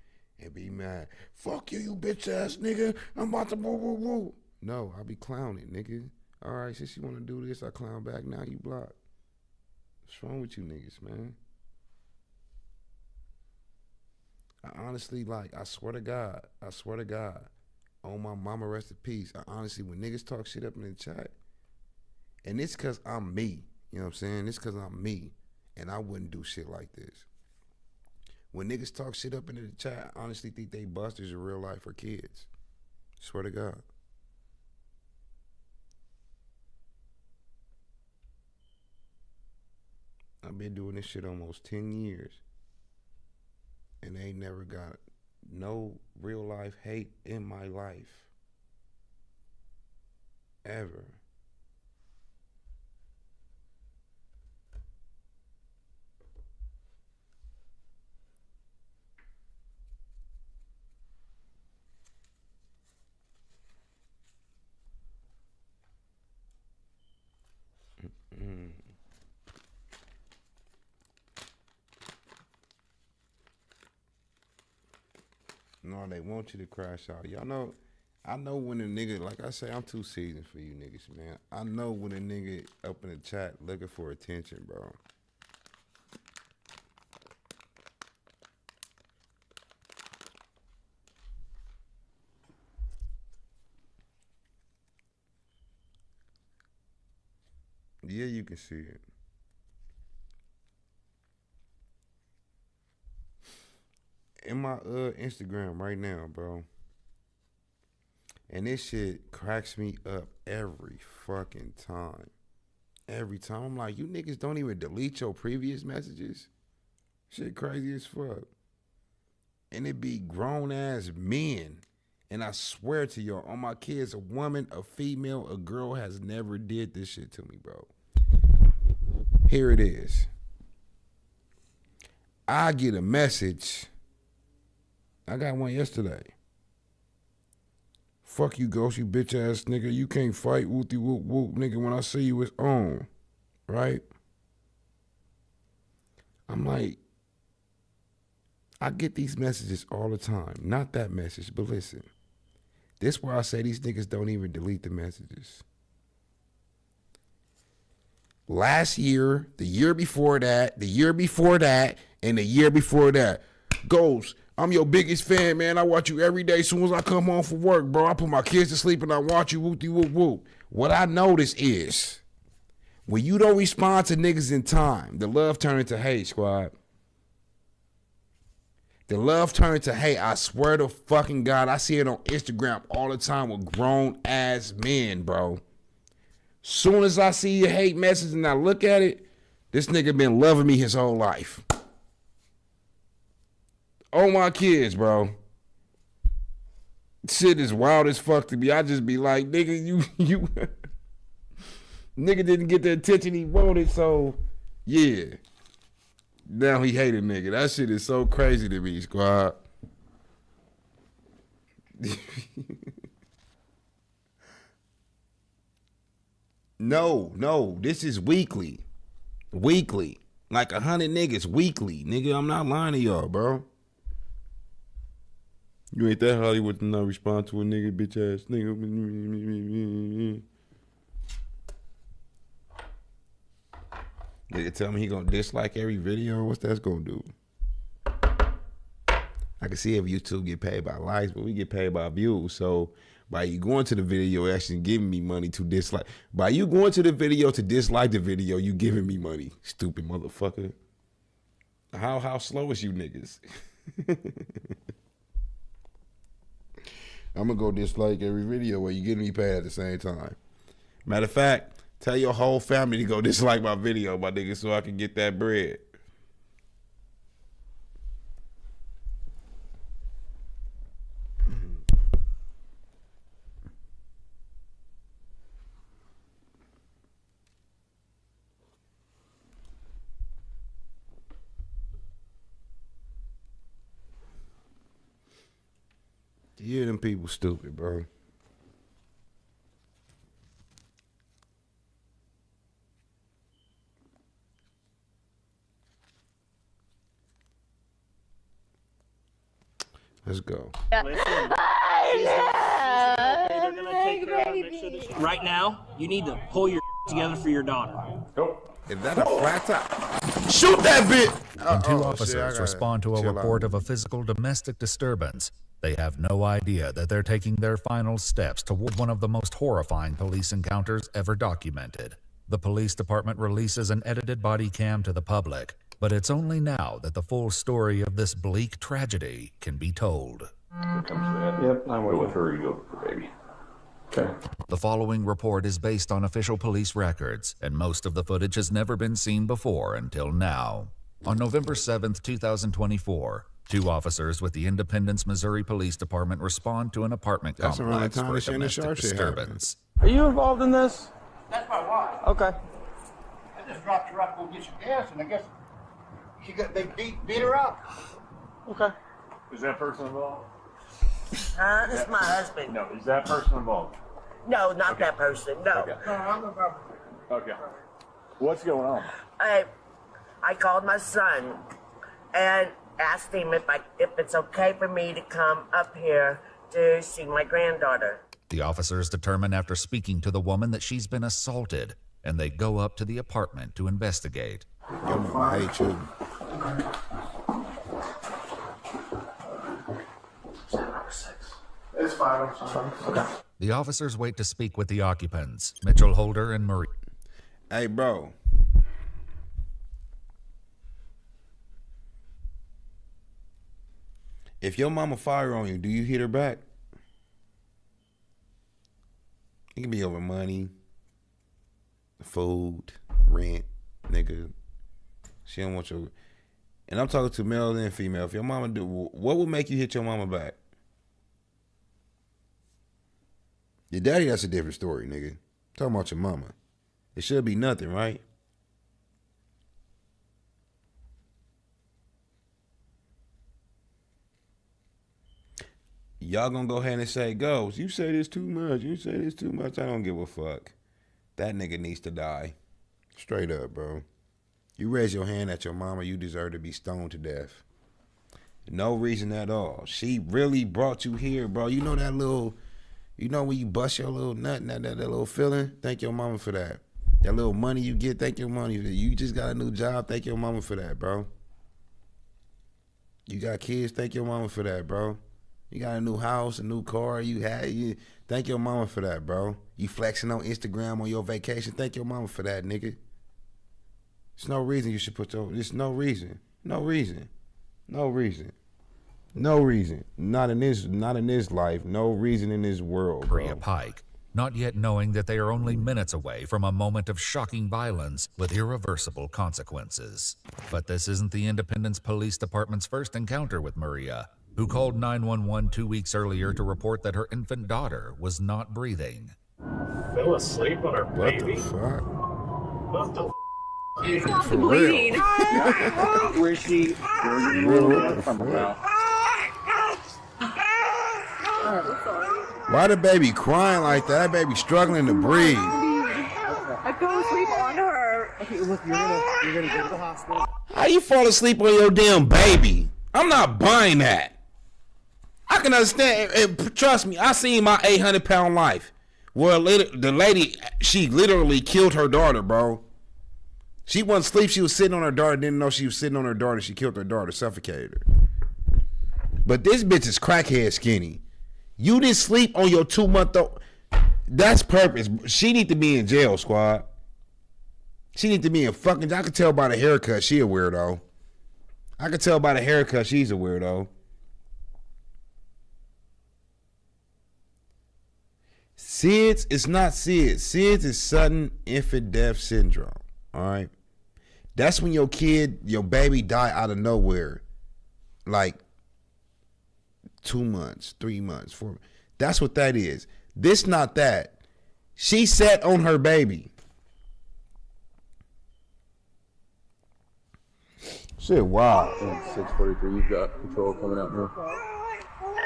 and be mad. Fuck you, you bitch ass nigga. I'm about to woo woo woo. No, I be clowning, nigga. All right, since you want to do this, I clown back. Now you block. What's wrong with you niggas, man? I honestly, like, I swear to God, on my mama, rest in peace. I honestly, when niggas talk shit up in the chat, and it's because I'm me. You know what I'm saying? It's because I'm me, and I wouldn't do shit like this. When niggas talk shit up in the chat, I honestly think they busters in real life for kids. Swear to God. I've been doing this shit almost 10 years, and they ain't never got no real life hate in my life. Ever. No, they want you to crash out. Y'all know, I know when a nigga, like I say, I'm too seasoned for you niggas, man. I know when a nigga up in the chat looking for attention, bro. Yeah, you can see it. In my Instagram right now, bro. And this shit cracks me up every fucking time. Every time. I'm like, you niggas don't even delete your previous messages? Shit crazy as fuck. And it be grown ass men. And I swear to y'all, on my kids, a woman, a female, a girl has never did this shit to me, bro. Here it is. I get a message. I got one yesterday. Fuck you, Ghost, you bitch ass nigga. You can't fight, whoopty whoop whoop, nigga. When I see you, it's on. Right? I'm like, I get these messages all the time. Not that message, but listen. This where I say these niggas don't even delete the messages. Last year, the year before that, the year before that, and the year before that. Ghost, I'm your biggest fan, man. I watch you every day. As soon as I come home from work, bro, I put my kids to sleep and I watch you, whoopty whoop whoop. What I notice is, when you don't respond to niggas in time, the love turn into hate, squad. The love turn into hate. I swear to fucking God, I see it on Instagram all the time with grown ass men, bro. Soon as I see your hate message and I look at it, this nigga been loving me his whole life. Oh, my kids, bro. Shit is wild as fuck to me. I just be like, nigga, you nigga didn't get the attention he wanted, so yeah. Now he hate a nigga. That shit is so crazy to me, squad. No, this is weekly. Weekly. Like 100 niggas weekly. Nigga, I'm not lying to y'all, bro. You ain't that Hollywood to not respond to a nigga, bitch ass nigga. Nigga tell me he gonna dislike every video. What's that gonna do? I can see if YouTube get paid by likes, but we get paid by views. So by you going to the video, actually giving me money to dislike. By you going to the video to dislike the video, you giving me money. Stupid motherfucker. How slow is you niggas? I'm gonna go dislike every video where you getting me paid at the same time. Matter of fact, tell your whole family to go dislike my video, my nigga, so I can get that bread. Yeah, them people stupid, bro. Let's go. Right now, you need to pull your together for your daughter. Is that a flat top? Shoot that bitch! When two officers respond to a report of a physical domestic disturbance, they have no idea that they're taking their final steps toward one of the most horrifying police encounters ever documented. The police department releases an edited body cam to the public, but it's only now that the full story of this bleak tragedy can be told. Here comes that. Yep, I'm with her. You go with the baby. Okay. The following report is based on official police records, and most of the footage has never been seen before until now. On November 7th, 2024, two officers with the Independence, Missouri Police Department respond to an apartment That's around the complex time for a the Shannon domestic Sharp shit disturbance. Are you involved in this? That's my wife. Okay. I just dropped her up to go get some gas, and I guess they beat her up. Okay. Is that person involved? This is my husband. No, is that person involved? No, not that person. No. Okay. No, I'm about. Okay. What's going on? I called my son and asked him if it's okay for me to come up here to see my granddaughter. The officers determine after speaking to the woman that she's been assaulted, and they go up to the apartment to investigate. Your mama hate you. It's fine. Okay. The officers wait to speak with the occupants, Mitchell Holder and Marie. Hey, bro. If your mama fire on you, do you hit her back? It can be over money, food, rent, nigga. She don't want your... And I'm talking to male and female. If your mama do... What would make you hit your mama back? Your daddy, that's a different story, nigga. I'm talking about your mama. It should be nothing, right? Y'all gonna go ahead and say, "Ghost, you say this too much. You say this too much." I don't give a fuck. That nigga needs to die. Straight up, bro. You raise your hand at your mama, you deserve to be stoned to death. No reason at all. She really brought you here, bro. You know that little... You know when you bust your little nut and that little feeling? Thank your mama for that. That little money you get, thank your money. You just got a new job, thank your mama for that, bro. You got kids, thank your mama for that, bro. You got a new house, a new car, thank your mama for that, bro. You flexing on Instagram on your vacation, thank your mama for that, nigga. There's no reason you should put there's no reason. No reason. No reason. No reason. Not in this life. No reason in this world, bro. Maria Pike, not yet knowing that they are only minutes away from a moment of shocking violence with irreversible consequences. But this isn't the Independence Police Department's first encounter with Maria, who called 911 2 weeks earlier to report that her infant daughter was not breathing. Fell asleep on her baby? What the fuck? What the Stop the bleeding. Where's she? Why the baby crying like that? That baby struggling to breathe. I fell asleep on her. Okay, look, you're gonna go to the hospital. How you fall asleep on your damn baby? I'm not buying that. I can understand. And trust me, I seen my 800-pound life. Well, the lady, she literally killed her daughter, bro. She wasn't asleep. She was sitting on her daughter. Didn't know she was sitting on her daughter. She killed her daughter, suffocated her. But this bitch is crackhead skinny. You didn't sleep on your 2-month-old. That's purpose. She need to be in jail, squad. She need to be in fucking... I could tell by the haircut she a weirdo. I could tell by the haircut she's a weirdo. SIDS is not SIDS. SIDS is sudden infant death syndrome. All right? That's when your kid, your baby die out of nowhere. Like 2 months, 3 months, 4 months. That's what that is. This not that. She sat on her baby. Shit, wow. 643, you've got patrol coming out now.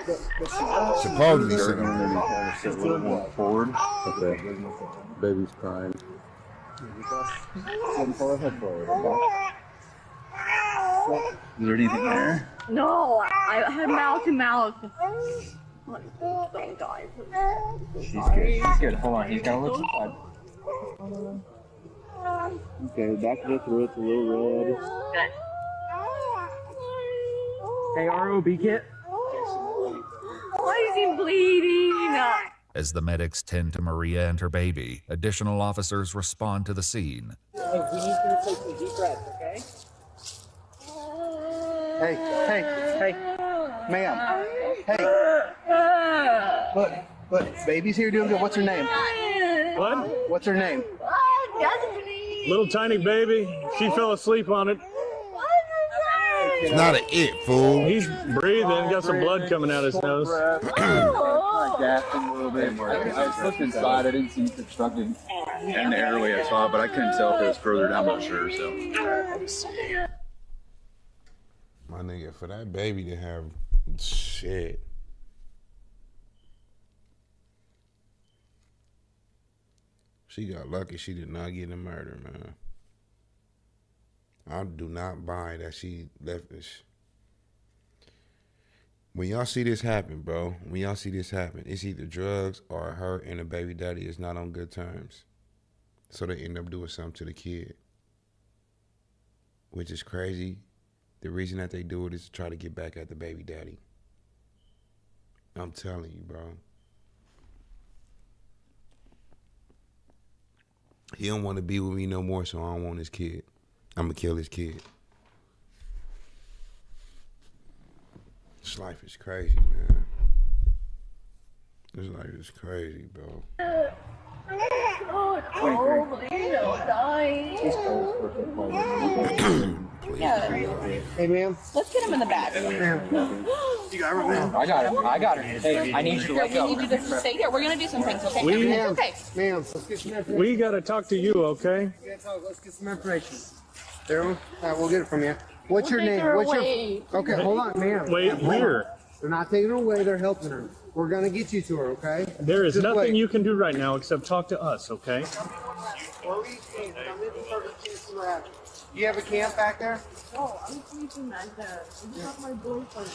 Supposedly They're sitting going to on be sit a little more forward. Okay. Baby's crying. Pull her head forward. Okay. Is there anything there? No, I had mouth to mouth. Don't die. She's good. She's good. Hold on. He's got to look inside. Okay, back of the throat's a little red. Good. Hey, ROB kit. Why is he bleeding? As the medics tend to Maria and her baby, additional officers respond to the scene. Hey, we need to take some deep breaths, okay? Hey, ma'am. Hey. Look, baby's here doing good. What's her name? What? What's her name? Little tiny baby. She fell asleep on it. It's not an it, fool. He's breathing. Got some blood coming out his nose. Gasping a little bit. I looked inside. I didn't see anything obstructed in the airway. I saw it, but I couldn't tell if it was further down. I'm not sure. So let me see. My nigga, for that baby to have shit. She got lucky she did not get a murder, man. I do not buy that she left this. When y'all see this happen, bro, when y'all see this happen, it's either drugs or her and the baby daddy is not on good terms. So they end up doing something to the kid. Which is crazy. The reason that they do it is to try to get back at the baby daddy. I'm telling you, bro. He don't want to be with me no more, so I don't want his kid. I'm going to kill his kid. This life is crazy, man. This life is crazy, bro. Hey, ma'am. Let's get him in the back. You got her, ma'am. I got her. Hey, I need you to let go. We need you to stay here. We're gonna do some things, okay? Ma'am. Okay. Ma'am, let's get some information. We got to talk to you, okay? Let's get some information. Daryl, we'll get it from you. What's your We'll take name? her What's away. your? Okay, hold on, ma'am. Wait, Hold on. where? They're not taking her away. They're helping her. We're gonna get you to her, okay? There is Just nothing wait. you can do right now except talk to us, okay? You have a camp back there? Oh, I'm sleeping back there. I just my boyfriend.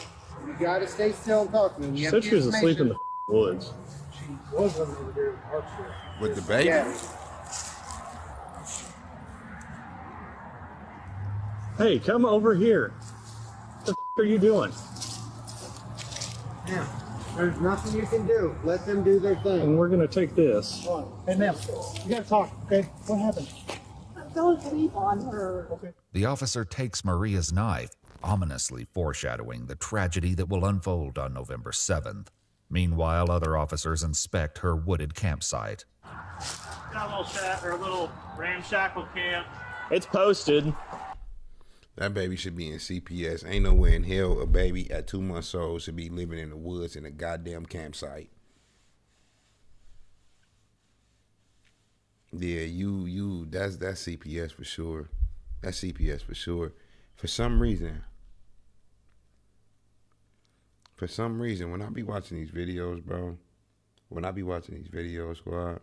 You gotta stay still and talk to me. She You said have she was asleep in the information. woods. She was over there in Parksville. With the baby? Yeah. Hey, come over here. What the are you doing? Yeah. There's nothing you can do. Let them do their thing. And we're gonna take this. Hey, ma'am. You gotta talk, okay? What happened? Don't sleep on her. Okay. The officer takes Maria's knife, ominously foreshadowing the tragedy that will unfold on November 7th. Meanwhile, other officers inspect her wooded campsite. Got a little shack or a little ramshackle camp. It's posted. That baby should be in CPS. Ain't no way in hell a baby at 2 months old should be living in the woods in a goddamn campsite. Yeah, that's CPS for sure. That's CPS for sure. For some reason, when I be watching these videos, bro, squad,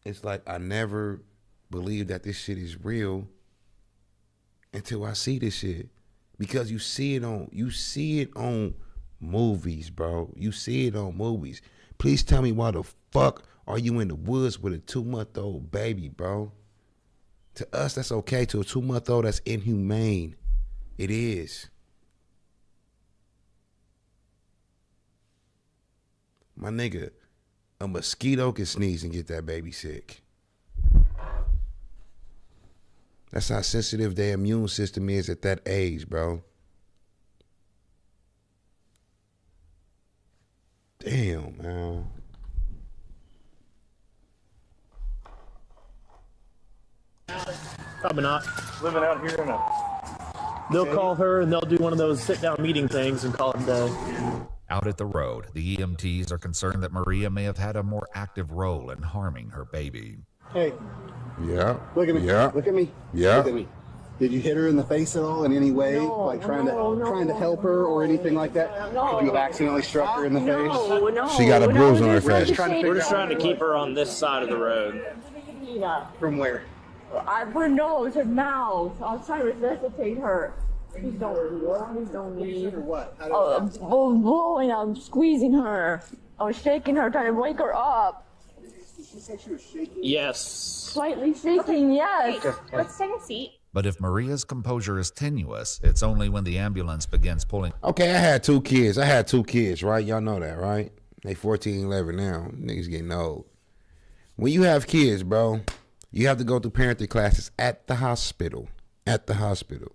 it's like I never believe that this shit is real until I see this shit. Because you see it on movies, bro. You see it on movies. Please tell me why the fuck are you in the woods with a 2-month-old baby, bro? To us, that's okay. To a 2-month-old, that's inhumane. It is. My nigga, a mosquito can sneeze and get that baby sick. That's how sensitive their immune system is at that age, bro. Damn, man. Probably not. Living out here in a... They'll call her and they'll do one of those sit-down meeting things and call it a day. Out at the road, the EMTs are concerned that Maria may have had a more active role in harming her baby. Hey. Yeah. Look at me. Yeah. Look at me. Yeah. Look at me. Did you hit her in the face at all in any way? No, like trying no, to help her or anything like that? No. Could you have accidentally struck her in the face? No, She got a bruise on her face. We're just trying to keep her on this side of the road. From where? Her nose, her mouth. I was trying to resuscitate her. Please don't leave. What? Blowing, I'm squeezing her. I was shaking her, trying to wake her up. She said she was shaking? Yes. Slightly shaking, yes. Let's take a seat. But if Maria's composure is tenuous, it's only when the ambulance begins pulling. Okay, I had 2 kids. Right? Y'all know that, right? They 14, 11 now. Niggas getting old. When you have kids, bro, you have to go through parenting classes at the hospital. At the hospital.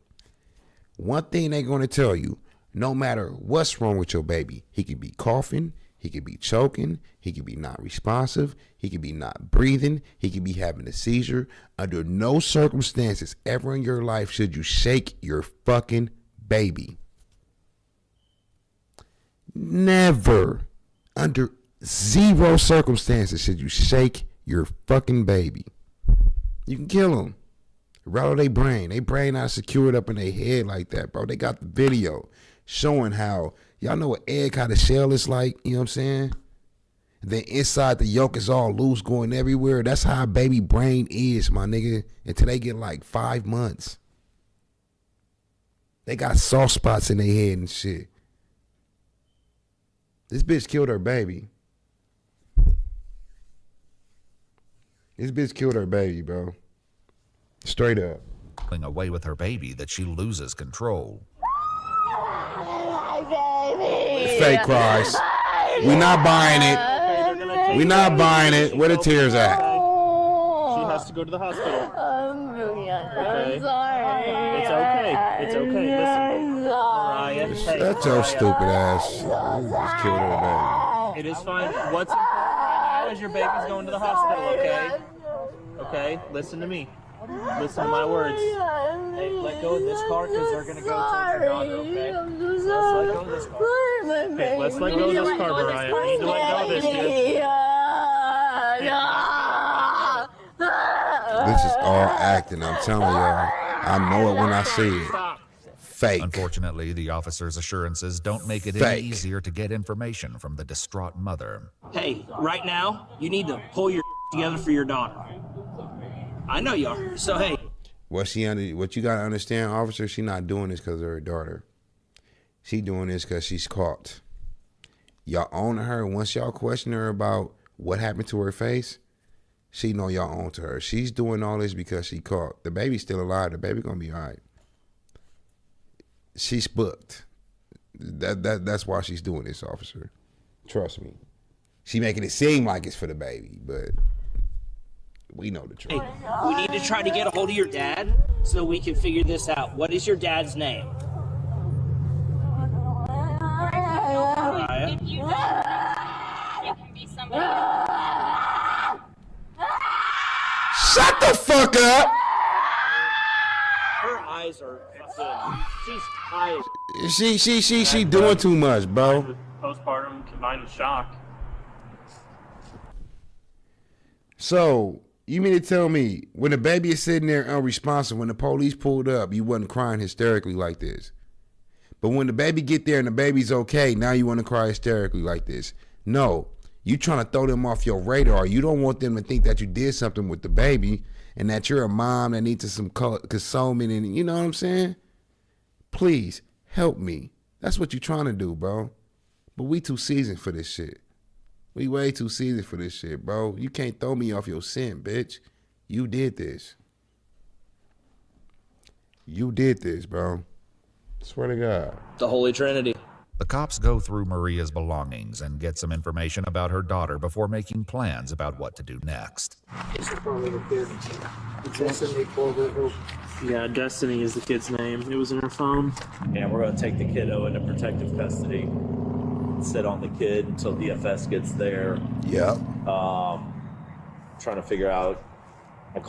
One thing they're going to tell you, no matter what's wrong with your baby, he could be coughing, he could be choking, he could be not responsive, he could be not breathing, he could be having a seizure. Under no circumstances ever in your life should you shake your fucking baby. Never, under 0 circumstances should you shake your fucking baby. You can kill them. Rattle their brain. They brain not secured up in their head like that, bro. They got the video showing how, y'all know what egg, how the shell is like, you know what I'm saying? Then inside the yolk is all loose going everywhere. That's how a baby brain is, my nigga, until they get like 5 months. They got soft spots in their head and shit. This bitch killed her baby. This bitch killed her baby, bro. Straight up. Away with her baby that she loses control. Fake cries. We not buying it. We not buying it. Where the tears at? She has to go to the hospital. Okay. I'm sorry. It's okay. It's okay. Listen. Mariah, hey. That's your stupid ass. You just killed her baby. It is fine. What's important right now is your baby's going to the hospital, okay? Okay? Listen to me. Listen to my words. Hey, let go of this car because they're going to go towards your daughter, okay? Let's let go of this car. Okay, let's let go of this car, Mariah. You need to let go of this, dude. This is all acting. I'm telling y'all. I know it when I see it. Fake. Unfortunately, the officer's assurances don't make it any easier to get information from the distraught mother. Hey, right now, you need to pull your together for your daughter. I know you are. So, hey. What you got to understand, officer, she not doing this because of her daughter. She doing this because she's caught. Y'all own her. Once y'all question her about what happened to her face, she know y'all own to her. She's doing all this because she caught. The baby's still alive. The baby gonna be all right. She's booked. That's why she's doing this, officer. Trust me. She making it seem like it's for the baby, but we know the truth. Hey, we need to try to get a hold of your dad so we can figure this out. What is your dad's name? Mariah? Shut the fuck up! Her eyes are fucking. She's tired. She doing too much, bro. Postpartum combined with shock. So, you mean to tell me, when the baby is sitting there unresponsive, when the police pulled up, you wasn't crying hysterically like this? But when the baby get there and the baby's okay, now you want to cry hysterically like this? No. You trying to throw them off your radar. You don't want them to think that you did something with the baby and that you're a mom that needs some consolement, and you know what I'm saying? Please, help me. That's what you're trying to do, bro. But we too seasoned for this shit. We way too seasoned for this shit, bro. You can't throw me off your scent, bitch. You did this. You did this, bro. Swear to God. The Holy Trinity. The cops go through Maria's belongings and get some information about her daughter before making plans about what to do next. Yeah, Destiny is the kid's name. It was in her phone. Yeah, we're going to take the kiddo into protective custody. Sit on the kid until DFS gets there. Yep. Trying to figure out.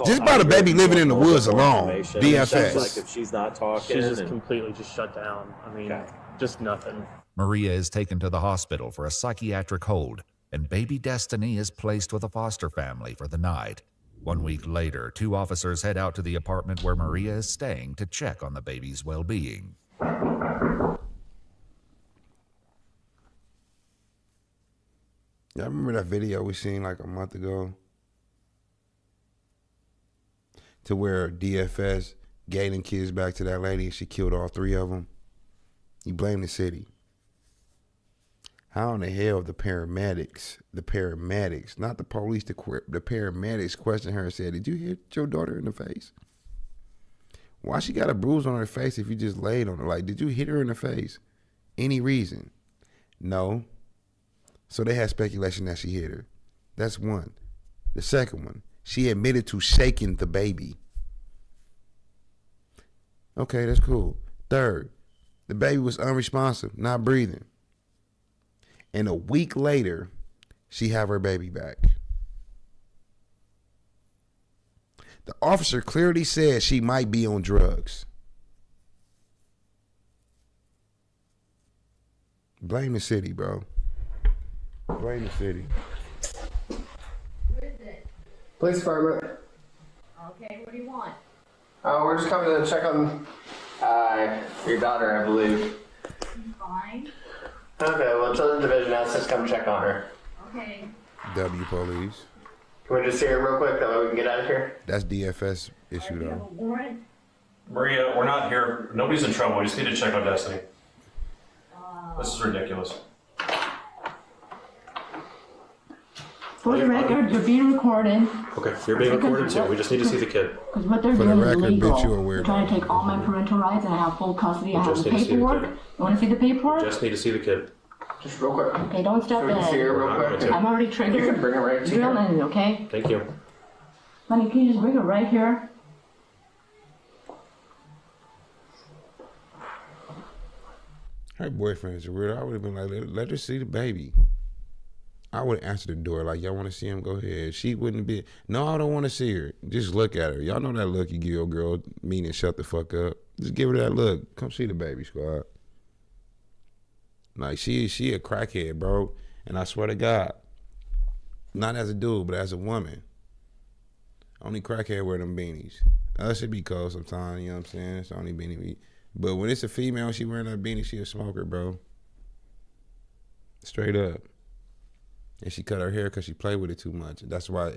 Just about a baby living in the woods alone. DFS. Like if she's not talking. She's just completely just shut down. I mean, just nothing. Maria is taken to the hospital for a psychiatric hold, and baby Destiny is placed with a foster family for the night. 1 week later, 2 officers head out to the apartment where Maria is staying to check on the baby's well-being. Y'all remember that video we seen like a month ago? To where DFS gaining kids back to that lady and she killed all 3 of them? You blame the city. How in the hell the paramedics, not the police, the paramedics questioned her and said, did you hit your daughter in the face? Why she got a bruise on her face if you just laid on her? Like, did you hit her in the face? Any reason? No. So they had speculation that she hit her. That's one. The second one, she admitted to shaking the baby. Okay, that's cool. Third, the baby was unresponsive, not breathing. And a week later, she have her baby back. The officer clearly said she might be on drugs. Blame the city, bro. Blame the city. Where is it? Police department. Okay, what do you want? We're just coming to check on your daughter, I believe. Fine. Okay, well, Children's Division asked us to come check on her. Okay. W police. Can we just see her real quick, that way we can get out of here? That's DFS issue though. Warrant? Maria, we're not here. Nobody's in trouble. We just need to check on Destiny. This is ridiculous. For the record, you're being recorded. Okay, you're being recorded too. We just need to see the kid. Because what they're For the doing is record, illegal. bitch, you a They're weirdo. trying to take all my parental rights, and I have full custody. I have just the need to see the paperwork. kid. You want to see the paperwork? Just need to see the kid. Just real quick. Okay, don't step So we can see her in. real quick. I'm already triggered. You can bring her right to Drill here. in, okay? Thank you. Honey, can you just bring it right here? Her boyfriend's weird. I would have been like, let her see the baby. I would have answered the door like, y'all want to see him? Go ahead. She wouldn't be, no, I don't want to see her. Just look at her. Y'all know that look you give your girl, meaning shut the fuck up. Just give her that look. Come see the baby, squad. Like, she a crackhead, bro. And I swear to God, not as a dude, but as a woman, only crackhead wear them beanies. Us, it be cold sometimes, you know what I'm saying? It's only beanie. But when it's a female, she wearing that beanie, she a smoker, bro. Straight up. And she cut her hair because she played with it too much. That's why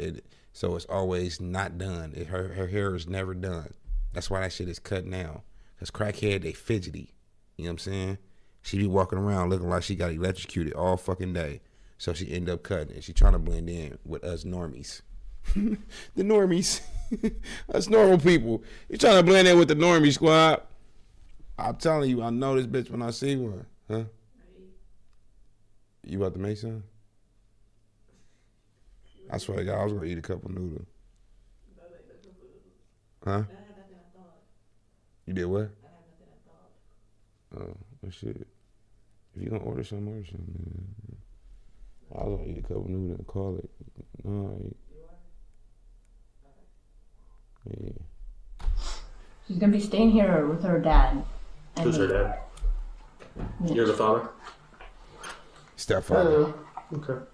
so it's always not done. Her hair is never done. That's why that shit is cut now. Because crackhead, they fidgety. You know what I'm saying? She be walking around looking like she got electrocuted all fucking day. So she end up cutting it. She trying to blend in with us normies. The normies. Us normal people. You trying to blend in with the normie squad. I'm telling you, I know this bitch when I see one. Huh? You about to make some? I swear to God, I was gonna eat a couple noodles. Huh? You did what? Oh, well, shit. If you gonna order some, order some. Man. I was gonna eat a couple noodles and call it. All right. Yeah. She's gonna be staying here with her dad. Who's her dad? Yeah. You're the father? Stepfather. Okay.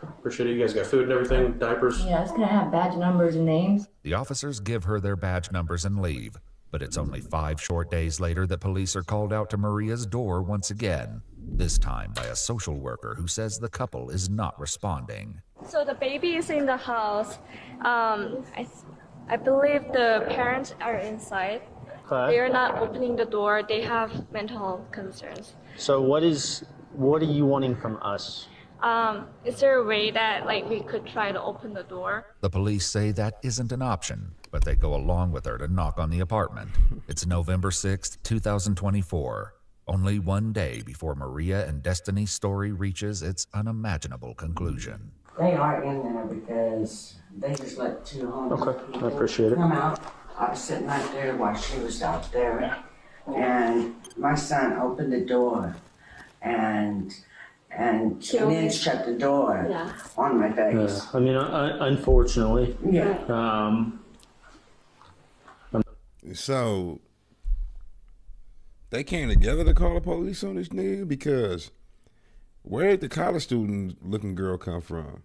Appreciate it. You guys got food and everything, diapers? Yeah, it's gonna have badge numbers and names. The officers give her their badge numbers and leave, but it's only 5 short days later that police are called out to Maria's door once again, this time by a social worker who says the couple is not responding. So the baby is in the house. I believe the parents are inside. Okay. They are not opening the door. They have mental health concerns. So what are you wanting from us? Is there a way that we could try to open the door? The police say that isn't an option, but they go along with her to knock on the apartment. It's November 6th, 2024, only 1 day before Maria and Destiny's story reaches its unimaginable conclusion. They are in there because they just let 2 homeless Okay, I people appreciate it. come out. I was sitting right there while she was out there, and my son opened the door, and then shut the door on my face. I mean, unfortunately. Yeah. So they came together to call the police on this nigga because where did the college student looking girl come from?